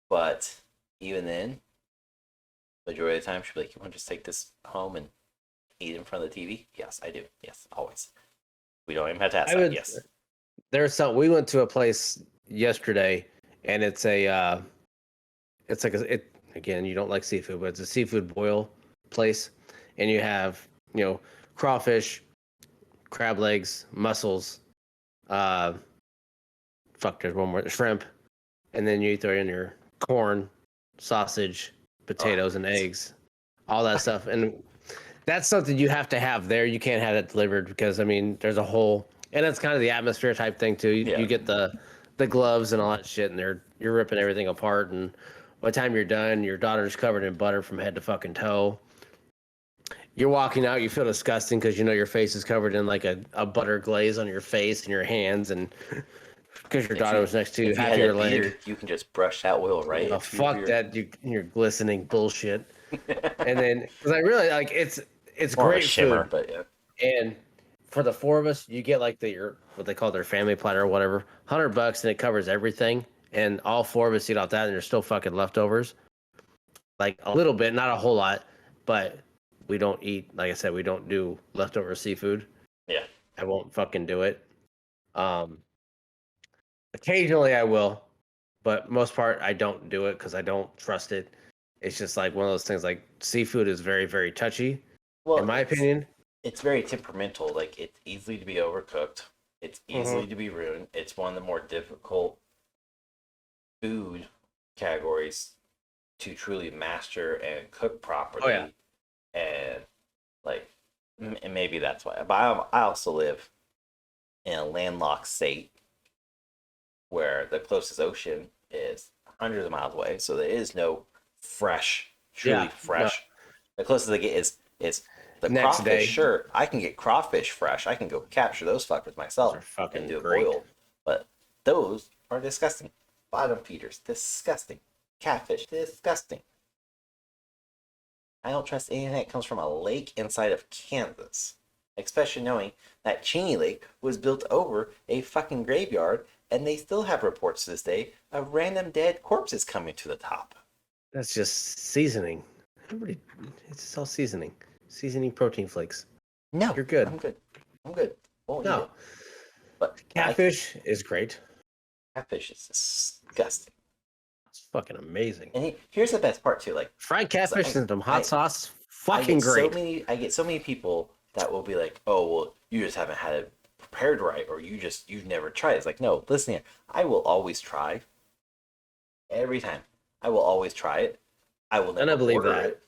But even then, majority of the time, she'll be like, "You want to just take this home and eat in front of the TV?" Yes, I do. Yes, always. We don't even have to ask I that. would. Yes. There's some. We went to a place yesterday, and it's a. It's like a, it again. You don't like seafood, but it's a seafood boil place, and you have crawfish, crab legs, mussels. Uh, fuck. There's one more shrimp, and then you throw in your corn, sausage, Oh, potatoes, and eggs, all that stuff, and that's something you have to have there. You can't have it delivered because I mean, there's a whole, and it's kind of the atmosphere type thing too. You yeah. get the gloves and all that shit, and you're ripping everything apart. And by the time you're done, your daughter's covered in butter from head to fucking toe. You're walking out, you feel disgusting because you know your face is covered in like a butter glaze on your face and your hands, and because your If daughter you was next to you, if you half of had a your leg. beard, you can just brush that oil right into your Fuck beard. that, you're glistening bullshit. And then because I really like it's More of a great shimmer, food. but yeah. And for the four of us, you get like your what they call their family platter or whatever, $100, and it covers everything. And all four of us eat off that, and there's still fucking leftovers. Like a little bit, not a whole lot, but we don't eat. Like I said, we don't do leftover seafood. Yeah. I won't fucking do it. Um, Occasionally I will, but most part I don't do it because I don't trust it. It's just like one of those things. Like seafood is very, very touchy, in Well, my it's opinion. it's very temperamental. Like it's easily to be overcooked. It's Hmm. easily to be ruined. It's one of the more difficult food categories to truly master and cook Oh yeah. properly. And like, and maybe that's why. But I also live in a landlocked state where the closest ocean is hundreds of miles away, so there is no fresh, truly Yeah. No. fresh. The closest I get is the Next crawfish. day. Sure, I can get crawfish fresh. I can go capture those fuckers Those myself are and fucking do it great. boiled, but those are disgusting. Bottom feeders, disgusting. Catfish, disgusting. I don't trust anything that comes from a lake inside of Kansas, especially knowing that Cheney Lake was built over a fucking graveyard, and they still have reports to this day of random dead corpses coming to the top. That's just seasoning. Everybody, it's just all seasoning. Seasoning protein flakes. No, You're good. I'm good. I'm good. Won't eat No, it. But I catfish is great. catfish is disgusting. It's fucking amazing. And here's the best part too. Like, Fried so catfish and some hot I sauce, I fucking get so great. many people that will be like, "Oh, well, you just haven't had it prepared right, or you've never tried." It's like, no, listen here. I will always try every time. I will always try it. I will And I never believe order that. it.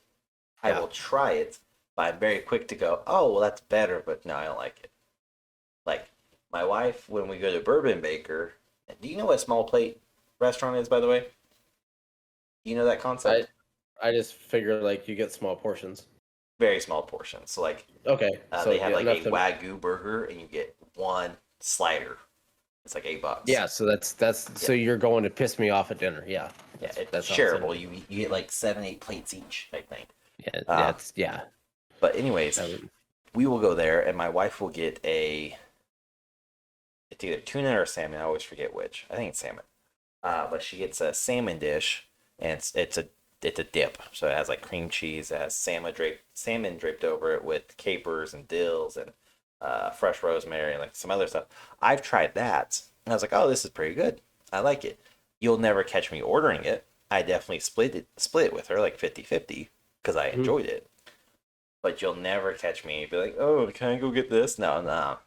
I Yeah. will try it, but I'm very quick to go, "Oh, well, that's better," but no, I don't like it. Like my wife, when we go to Bourbon Baker, do you know what a small plate restaurant is, by the way? Do you know that I concept? I just figure like you get small portions. Very small portions. So like Okay. So they have yeah, like enough a to Wagyu burger, and you get one slider. It's like $8. yeah, so that's Yeah, so you're going to piss me off at dinner. Yeah. yeah, it's That's all it's in. shareable. You get like 7, 8 plates each, I think. Yeah, Uh, that's yeah. but anyways, Um, we will go there, and my wife will get it's either tuna or salmon. I always forget which. I think it's salmon. But she gets a salmon dish, and it's a dip. So it has like cream cheese, it has salmon draped over it with capers and dills and fresh rosemary and like some other stuff. I've tried that, and I was like, oh, this is pretty good. I like it. You'll never catch me ordering it. I definitely split it with her like 50-50 because I mhm. enjoyed it. But you'll never catch me be like, oh, can I go get this? No, no.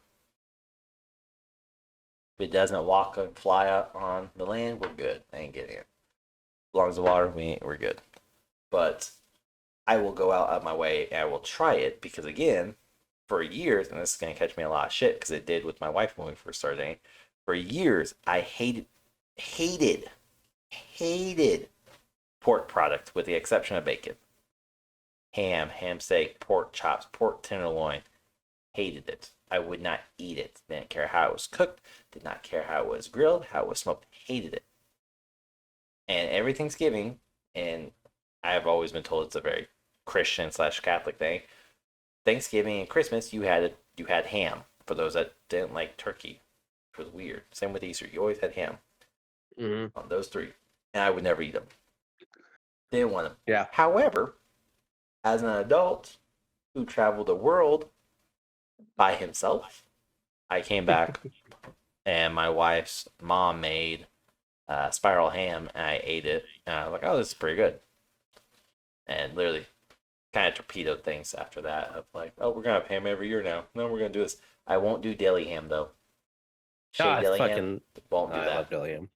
If it doesn't walk and fly out on the land, we're good. I ain't getting it. As long as the water, we're good. But I will go out of my way and I will try it because again, for years, and this is gonna catch me a lot of shit because it did with my wife when we first started dating. For years, I hated, hated pork product with the exception of bacon. Ham steak, pork chops, pork tenderloin. Hated it. I would not eat it. Didn't care how it was cooked. Did not care how it was grilled, how it was smoked. Hated it. And every Thanksgiving, and I've always been told it's a very Christian slash Catholic thing. Thanksgiving and Christmas, you had ham for those that didn't like turkey. which was weird. Same with Easter. You always had ham Mm-hmm. on those three, and I would never eat them. Didn't want them. Yeah. However, as an adult who traveled the world by himself, I came back and my wife's mom made spiral ham, and I ate it, and I was like, "Oh, this is pretty good." And literally, kind of torpedoed things after that. Of like, "Oh, we're gonna have ham every year now. No, we're gonna do this." I won't do deli ham though. Shaved God, deli ham fucking. won't do I love that. deli ham.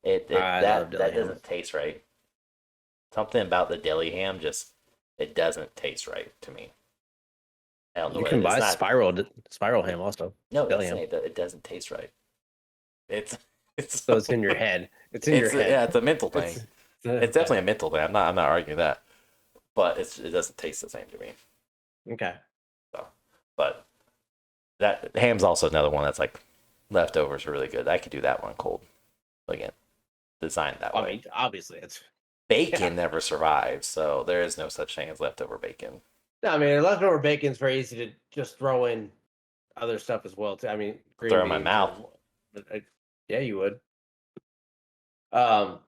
It I love deli that ham. doesn't taste right. Something about the deli ham just it doesn't taste right to me. I don't know You what can it is. buy It's not spiral ham also. no, Deli that's ham. saying that it doesn't taste right. It's it's So it's in your head. It's in your head. yeah, it's a mental thing. It's, It's definitely a mental thing. I'm not arguing that, but it doesn't taste the same to me. okay. So, but that ham's also another one that's like leftovers are really good. I could do that one cold. Again, designed that I way. mean, obviously, it's. Bacon never survives, so there is no such thing as leftover bacon. No, I mean, leftover bacon's very easy to just throw in other stuff as well. Too. I mean, green Throw it in my beans. mouth. Yeah, you would. Um,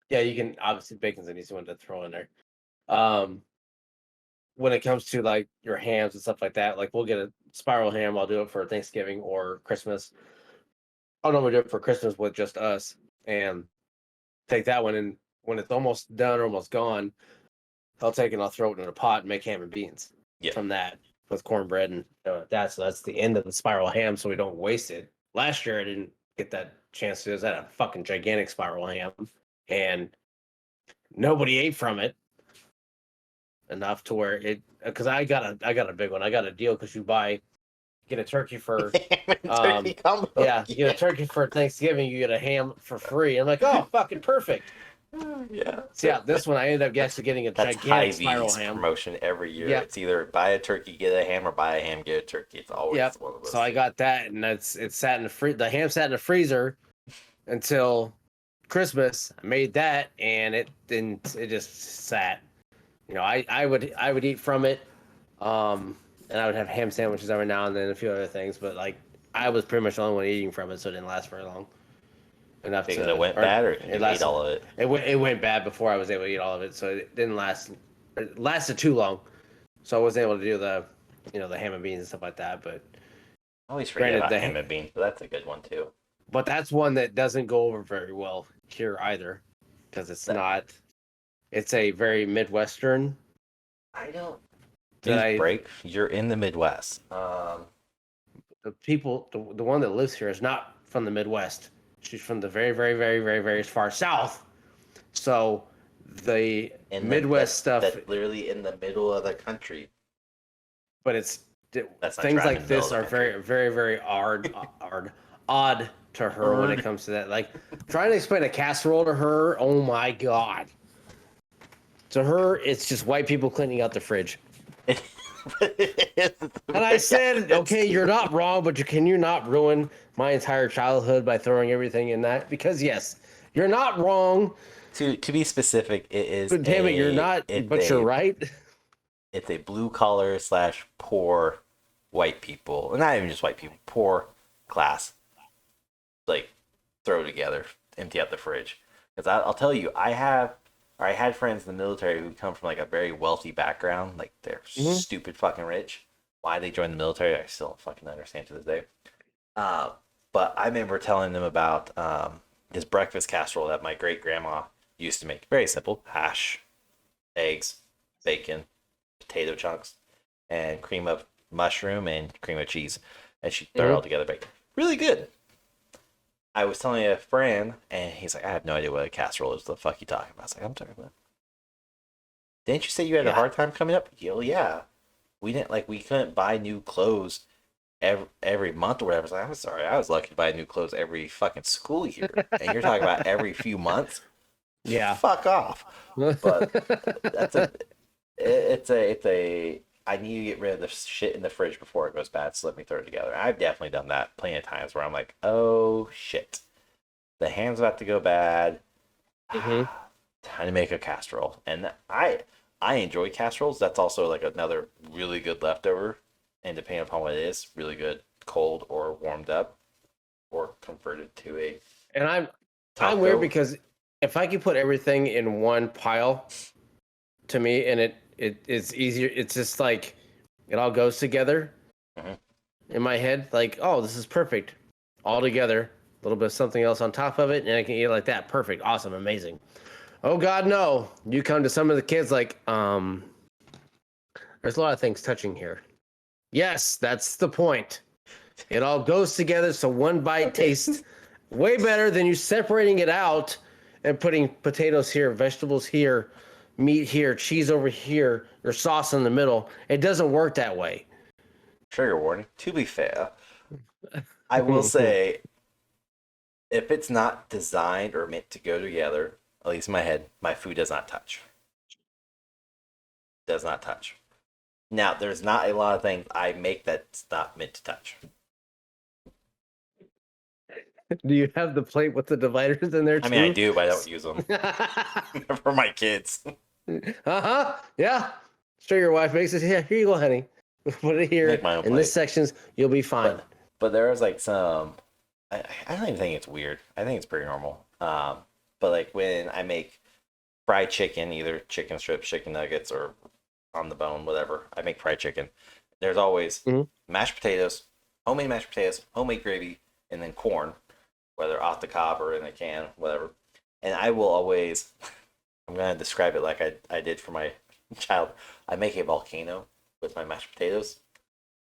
yeah, you can. Obviously, bacon's an easy one to throw in there. Um, when it comes to like your hams and stuff like that, like we'll get a spiral ham. I'll do it for Thanksgiving or Christmas. I'll normally do it for Christmas with just us and take that one. And when it's almost done or almost gone, I'll take it and I'll throw it in a pot and make ham and beans Yeah. from that with cornbread and that. So that's the end of the spiral ham, so we don't waste it. Last year I didn't get that chance to do this. I had a fucking gigantic spiral ham, and nobody ate from it enough to where it. Because I got a big one. I got a deal because you get a turkey for Turkey combo. yeah, you get a turkey for Thanksgiving, you get a ham for free. I'm like, oh, fucking perfect. Yeah. So yeah, this one I ended up actually getting a That's gigantic spiral Hy-Vee's ham. promotion every year. Yeah. It's either buy a turkey, get a ham, or buy a ham, get a turkey. It's always Yep. one of those. So I got that, and it sat in the ham sat in the freezer until Christmas. I made that, and it just sat. You know, I would eat from it, and I would have ham sandwiches every now and then, a few other things, but like I was pretty much the only one eating from it, so it didn't last very long. Enough because to, it went bad, or it you lasted, ate all of it. It went bad before I was able to eat all of it, so it didn't last. It lasted too long, so I wasn't able to do the ham and beans and stuff like that. But I always forget Granted, about the- ham and beans, but that's a good one too. but that's one that doesn't go over very well here either, because it's not. It's a very Midwestern. I don't. Did News I- break. You're in the Midwest. The people, the one that lives here is not from the Midwest. She's from the very, very, very, very, very far south. So the in Midwest stuff, that's literally in the middle of the country. but it's That's not things right in like the this middle are of the very, very, very odd to her when it comes to that. Like trying to explain a casserole to her, oh my god. To her, it's just white people cleaning out the fridge. And I said, okay, you're not wrong, but can you not ruin my entire childhood by throwing everything in that? Because yes, you're not wrong. To be specific, it is. But damn it, you're not. But you're right. It's a blue collar / poor white people, and not even just white people, poor class. Like throw together, empty out the fridge. Because I'll tell you, I had friends in the military who come from like a very wealthy background, like they're stupid fucking rich. Why they joined the military, I still don't fucking understand to this day. But I remember telling them about this breakfast casserole that my great grandma used to make. Very simple: hash, eggs, bacon, potato chunks, and cream of mushroom and cream of cheese, and she throw it all together. Bacon, really good. I was telling a friend, and he's like, I have no idea what a casserole is. What the fuck you talking about? I was like, I'm talking about. Didn't you say you had a hard time coming up? Yeah. We couldn't buy new clothes every month or whatever. I was like, I'm sorry, I was lucky to buy new clothes every fucking school year. And you're talking about every few months? Yeah. Fuck off. But it's a I need to get rid of the shit in the fridge before it goes bad, so let me throw it together. I've definitely done that plenty of times where I'm like, oh shit, the ham's about to go bad. Time to make a casserole, and I enjoy casseroles. That's also like another really good leftover, and depending upon what it is, really good cold or warmed up. or converted to a And I'm taco. weird because if I could put everything in one pile, to me, and it's easier. It's just like it all goes together in my head. Like, oh, this is perfect, all together. A little bit of something else on top of it, and I can eat it like that. Perfect, awesome, amazing. Oh God, no! You come to some of the kids like, there's a lot of things touching here. Yes, that's the point. It all goes together, so one bite tastes way better than you separating it out and putting potatoes here, vegetables here, meat here, cheese over here, or sauce in the middle. It doesn't work that way. Trigger warning. To be fair, I will say, if it's not designed or meant to go together, at least in my head, my food does not touch. Does not touch. Now, there's not a lot of things I make that's not meant to touch. Do you have the plate with the dividers in there too? I mean, I do, but I don't use them for my kids. Yeah. Sure, your wife makes it. Yeah, here you go, honey. Put it here in this sections. You'll be fine. But there was like some. I don't even think it's weird. I think it's pretty normal. But like when I make fried chicken, either chicken strips, chicken nuggets, or on the bone, whatever, I make fried chicken. There's always mashed potatoes, homemade gravy, and then corn, whether off the cob or in a can, whatever. And I will always, I'm going to describe it like I did for my child. I make a volcano with my mashed potatoes.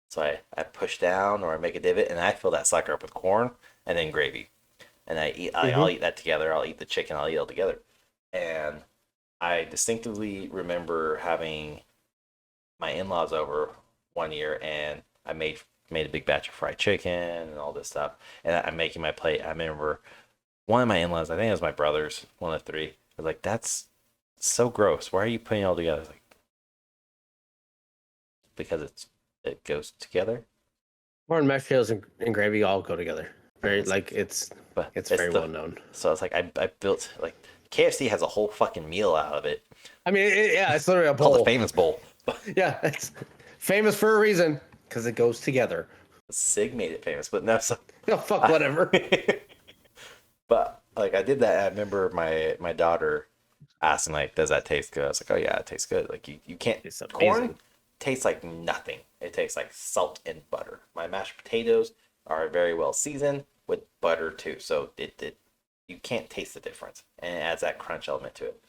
So I push down or I make a divot and I fill that sucker up with corn and then gravy. And I'll eat that together. I'll eat the chicken. I'll eat it all together. And I distinctively remember having my in-laws over one year and I made a big batch of fried chicken and all this stuff. And I'm making my plate. I remember one of my in-laws, I think it was my brothers, one of the three, was like, "That's so gross. Why are you putting it all together?" I was like, because it goes together. Corn, mashed potatoes, and gravy all go together. Very it's very well known. So it's like I built like KFC has a whole fucking meal out of it. I mean, it's literally a bowl. Called the famous bowl. Yeah, it's famous for a reason because it goes together. Sig made it famous, but no. So oh, fuck whatever. But like I did that. I remember my daughter asking like, "Does that taste good?" I was like, "Oh yeah, it tastes good." Like you can't. It's amazing. Corn tastes like nothing. It tastes like salt and butter. My mashed potatoes are very well seasoned with butter too, so you can't taste the difference, and it adds that crunch element to it.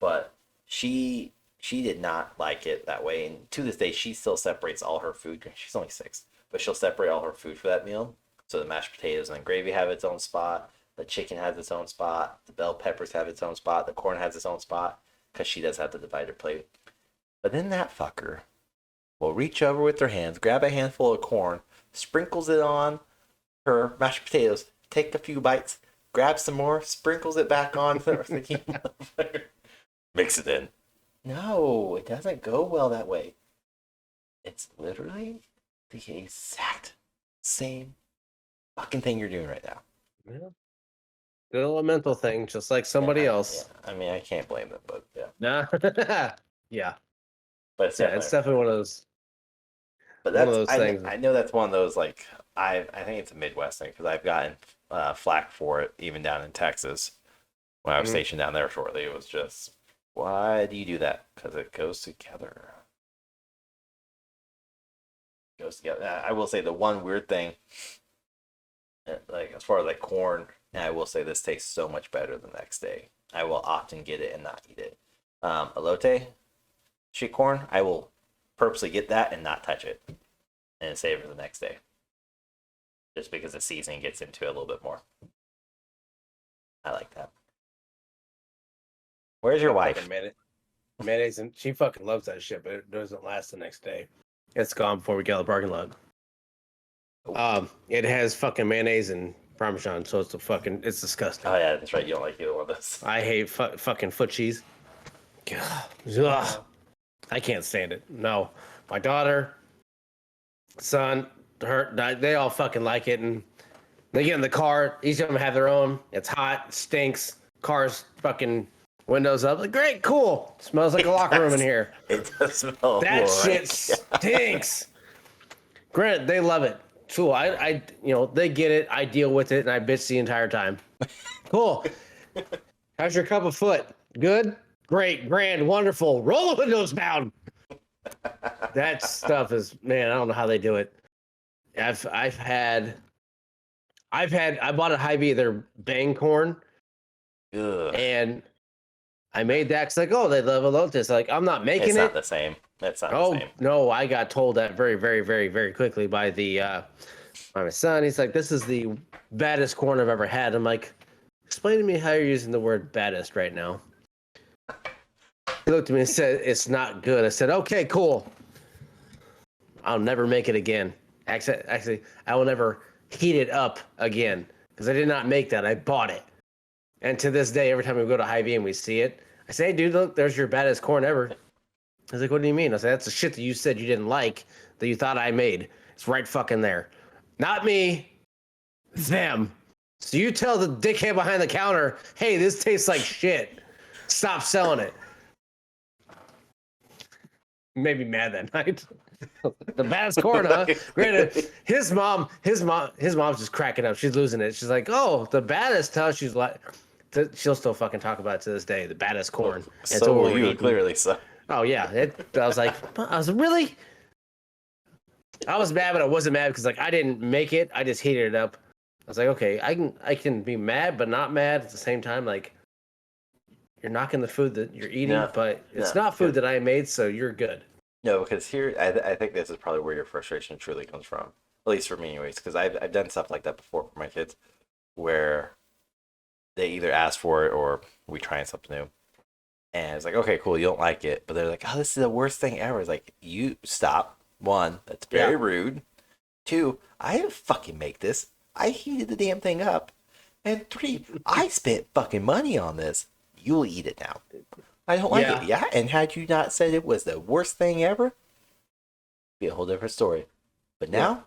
But she did not like it that way, and to this day she still separates all her food. She's only 6, but she'll separate all her food for that meal. So the mashed potatoes and the gravy have its own spot, the chicken has its own spot, the bell peppers have its own spot, the corn has its own spot, because she does have to divide her plate. But then that fucker will reach over with her hands, grab a handful of corn, sprinkles it on her mashed potatoes, take a few bites, grab some more, sprinkles it back on, mix it in. No, it doesn't go well that way. It's literally the exact same fucking thing you're doing right now. Yeah. Good little mental thing, just like somebody else. Yeah. I mean, I can't blame them, but yeah. Nah. Yeah. But it's definitely one of those. But that's one of those things. I know that's one of those like I think it's a Midwest thing because I've gotten flack for it even down in Texas when I was stationed down there shortly. It was just, why do you do that? Because it goes together. It goes together. I will say the one weird thing, like as far as like corn, and I will say this tastes so much better the next day. I will often get it and not eat it. Elote, sheet corn, I will purposely get that and not touch it and save it for the next day. Just because the seasoning gets into it a little bit more. I like that. Where's your wife? Mayonnaise, and she fucking loves that shit, but it doesn't last the next day. It's gone before we get out of the parking lot. It has fucking mayonnaise and Parmesan, so it's disgusting. Oh yeah, that's right. You don't like either one of those. I hate fucking foot cheese. Ugh. I can't stand it. No, my daughter, son, they all fucking like it, and they get in the car. Each of them have their own. It's hot, it stinks. Cars fucking windows up. Like, great, cool. Smells like a locker room in here. It does smell. That shit stinks. Granted, they love it. cool. They get it. I deal with it, and I bitch the entire time. Cool. How's your cup of foot? Good? Great, grand, wonderful. Roll the windows down. That stuff is, man, I don't know how they do it. I bought a Hy-Vee, their bang corn, Ugh. and I made that. It's like, oh, they love a Lotus. Like, I'm not making It's it. not the same. That's not the Oh same. no, I got told that very, very, very, very quickly by my son. He's like, "This is the baddest corn I've ever had." I'm like, "Explain to me how you're using the word baddest right now." He looked at me and said, "It's not good." I said, "Okay, cool. I'll never make it again. Actually, I will never heat it up again because I did not make that. I bought it." And to this day, every time we go to Hy-Vee and we see it, I say, "Hey, dude, look, there's your baddest corn ever." He's like, "What do you mean?" I said, "That's the shit that you said you didn't like that you thought I made. It's right fucking there. Not me, them. So you tell the dickhead behind the counter, hey, this tastes like shit. Stop selling it." Made me mad that night. The baddest corn, huh? Granted, his mom's just cracking up. She's losing it. She's like, "Oh, the baddest," huh? She's like, she'll still fucking talk about it to this day. The baddest corn. And So will you, clearly. So. Oh yeah, I was like, really? I was mad, but I wasn't mad because like I didn't make it. I just heated it up. I was like, okay, I can be mad, but not mad at the same time. Like, you're knocking the food that you're eating, but it's not food that I made, so you're good. No, because here I think this is probably where your frustration truly comes from. At least for me, anyways. Because I've done stuff like that before for my kids, where they either ask for it or we trying something new. And it's like, okay, cool, you don't like it, but they're like, oh, this is the worst thing ever. It's like, you stop. One, that's very rude. Two, I didn't fucking make this. I heated the damn thing up. And three, I spent fucking money on this. You'll eat it now. I don't like it. Yeah, and had you not said it was the worst thing ever, be a whole different story. But now,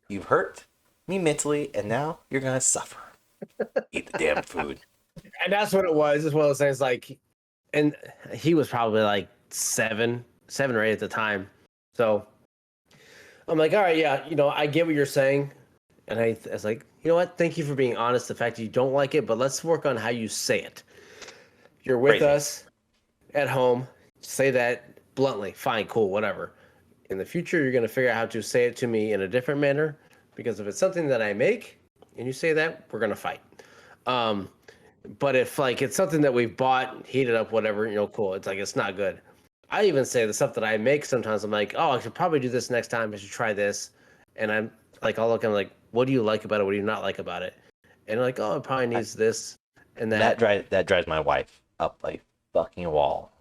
you've hurt me mentally, and now you're gonna suffer. Eat the damn food. And that's what it was. It's one of those things like, and he was probably like seven or eight at the time. So I'm like, all right, yeah, I get what you're saying. And I was like, you know what? Thank you for being honest. The fact that you don't like it, but let's work on how you say it. You're with us at home. Say that bluntly. Fine, cool, whatever. In the future, you're going to figure out how to say it to me in a different manner. Because if it's something that I make and you say that, we're going to fight. But if like it's something that we've bought, heated up, whatever, cool. It's like, it's not good. I even say the stuff that I make sometimes. I'm like, oh, I should probably do this next time. I should try this. And I'm like, I'll look, I'm like, what do you like about it? What do you not like about it? And like, oh, it probably needs this and that. That drives my wife up a fucking wall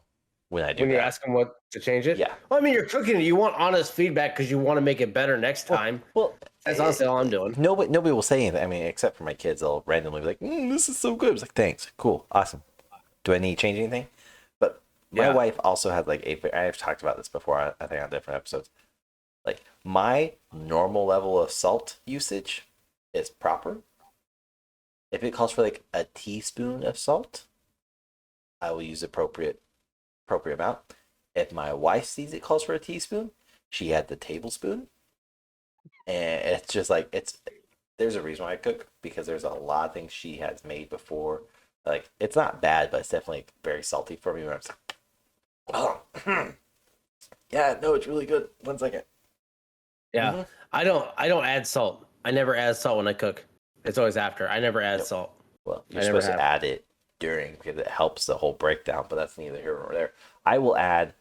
when I do when that. You ask them what to change it? Yeah. Well, I mean, you're cooking it. You want honest feedback because you want to make it better next time. Well, that's honestly all I'm doing. Nobody will say anything. I mean, except for my kids, they'll randomly be like, "This is so good." I was like, "Thanks, cool, awesome." Do I need to change anything? But my wife also has like I've talked about this before. I think on different episodes. Like my normal level of salt usage is proper. If it calls for like a teaspoon of salt, I will use appropriate amount. If my wife sees it calls for a teaspoon, she had the tablespoon. And it's just like there's a reason why I cook, because there's a lot of things she has made before. Like it's not bad, but it's definitely very salty for me when I'm like, oh yeah, no, it's really good. 1 second. Yeah. Mm-hmm. I don't add salt. I never add salt when I cook. It's always after. I never add salt. Well, you're supposed to add it during because it helps the whole breakdown, but that's neither here nor there. I will add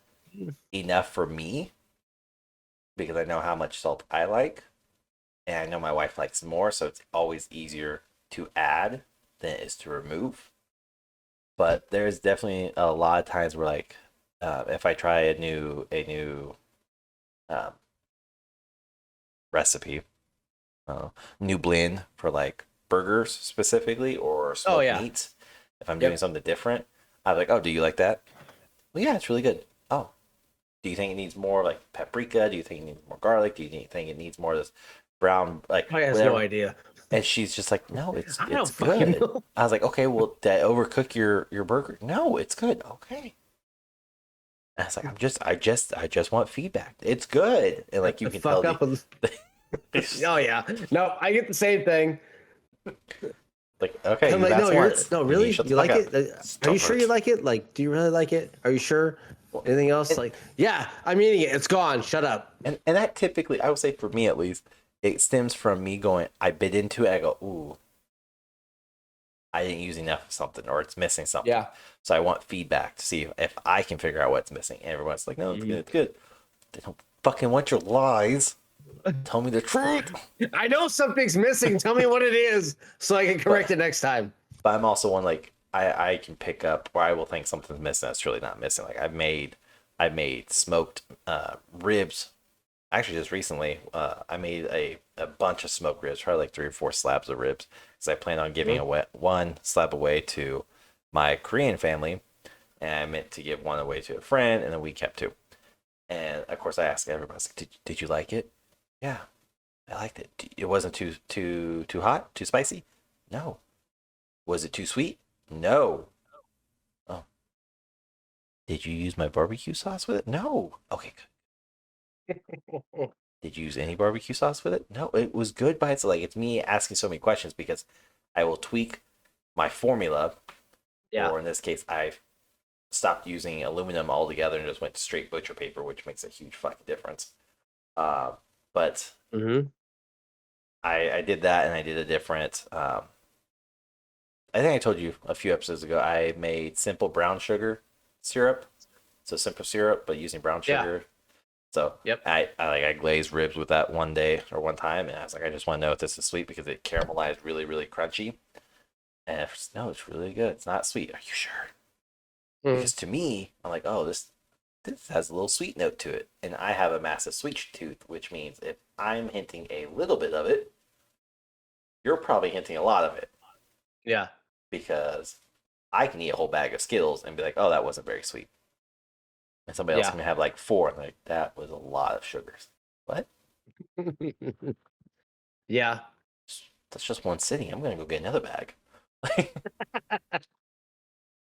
enough for me because I know how much salt I like, and I know my wife likes more, so it's always easier to add than it is to remove. But there's definitely a lot of times where, like, if I try a new recipe, new blend for like burgers specifically or smoked meats, if I'm doing something different, I'm like, oh, do you like that? Well, yeah, it's really good. Oh, do you think it needs more like paprika? Do you think it needs more garlic? Do you think it needs more of this brown, like, I have no idea. And she's just like, no, it's good. I was like, okay, well, did I overcook your burger? No, it's good. Okay. And I was like, I just want feedback. It's good, and like you can tell. Oh yeah, no, I get the same thing. Like, okay, I'm you like, got no, once. no, You need to really, shut the you fuck like up. it? Are you sure you like it? Like, do you really like it? Are you sure? Anything else? And, Like, yeah, I'm eating it. It's gone. Shut up. and that typically, I would say for me at least, it stems from me going, I bit into it, I go, ooh, I didn't use enough of something or it's missing something. Yeah. So I want feedback to see if I can figure out what's missing. And everyone's like, no, it's good, it's good. They don't fucking want your lies. Tell me the truth. I know something's missing. Tell me what it is so I can correct it next time. But I'm also one like I can pick up where I will think something's missing that's really not missing. Like I made smoked ribs. Actually, just recently, I made a bunch of smoked ribs, probably like 3 or 4 slabs of ribs, because I plan on giving one slab away to my Korean family, and I meant to give one away to a friend, and then we kept 2. And of course, I asked everybody, I was like, did you like it? Yeah, I liked it. It wasn't too hot, too spicy? No. Was it too sweet? No. Oh. Did you use my barbecue sauce with it? No. Okay, good. Did you use any barbecue sauce with it? No, it was good by itself. Like, it's me asking so many questions because I will tweak my formula. Yeah. Or in this case, I've stopped using aluminum altogether and just went to straight butcher paper, which makes a huge fucking difference. But I did that, and I did a different. I think I told you a few episodes ago. I made simple brown sugar syrup, so simple syrup, but using brown sugar. So Yep. I glazed ribs with that one day or one time, and I was like, I just want to know if this is sweet because it caramelized really, really crunchy. And no, it's really good. It's not sweet. Are you sure? Because to me, I'm like, oh, this has a little sweet note to it, and I have a massive sweet tooth, which means if I'm hinting a little bit of it, you're probably hinting a lot of it. Yeah. Because I can eat a whole bag of Skittles and be like, oh, that wasn't very sweet. And somebody else can have like 4, and like, that was a lot of sugars. What? Yeah. That's just one sitting. I'm gonna go get another bag.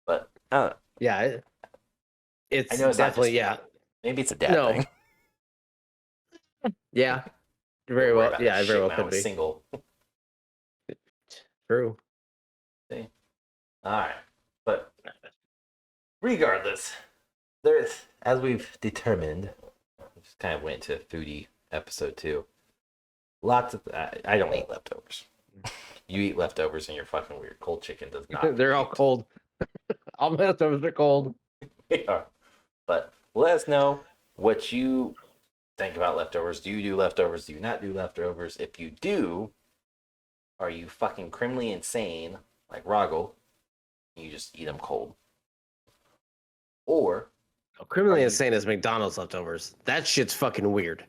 But I don't know. Yeah. It's I know it's definitely not just maybe it's a dad thing. Yeah. Very well. Yeah, very well could be. Single. True. See? All right. But regardless, there's, as we've determined, just kind of went to foodie episode 2. Lots of I don't eat leftovers. You eat leftovers and you're fucking weird. Cold chicken does not. They're all cold. All my leftovers are cold. They are. But let us know what you think about leftovers. Do you do leftovers? Do you not do leftovers? If you do, are you fucking criminally insane like Rahgel? You just eat them cold. Or criminally insane is McDonald's leftovers. That shit's fucking weird.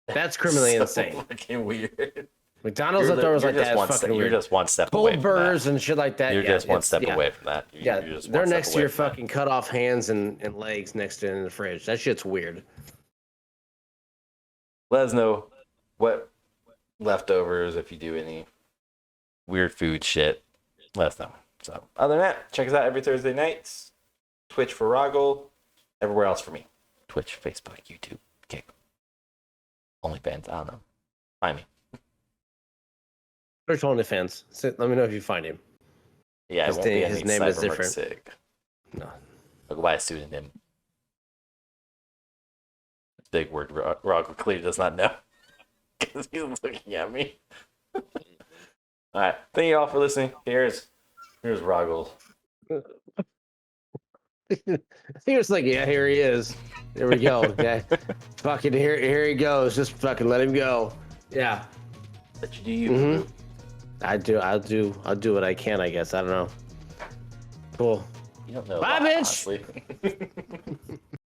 That's criminally insane. Fucking weird. McDonald's leftovers like that is fucking weird. You're just one step away Cold burgers and shit like that. You're just one step away from that. They're next to your fucking cut off hands and legs next to it in the fridge. That shit's weird. Let us know what leftovers, if you do any weird food shit. Let us know. So other than that, check us out every Thursday nights. Twitch for Rahgel. Everywhere else for me. Twitch, Facebook, YouTube. Okay. OnlyFans. I don't know. Find me. Search OnlyFans. So let me know if you find him. Yeah, his name is different. Sig. No. I'll go buy a pseudonym. Big word Rahgel clearly does not know. Because he's looking at me. Alright. Thank you all for listening. Here's Rahgel. He was like, yeah, here he is. There we go. Okay. Fucking here he goes. Just fucking let him go. Yeah. But you do you. I'll do what I can, I guess. I don't know. Cool. You don't know. Bye, bitch. Honestly.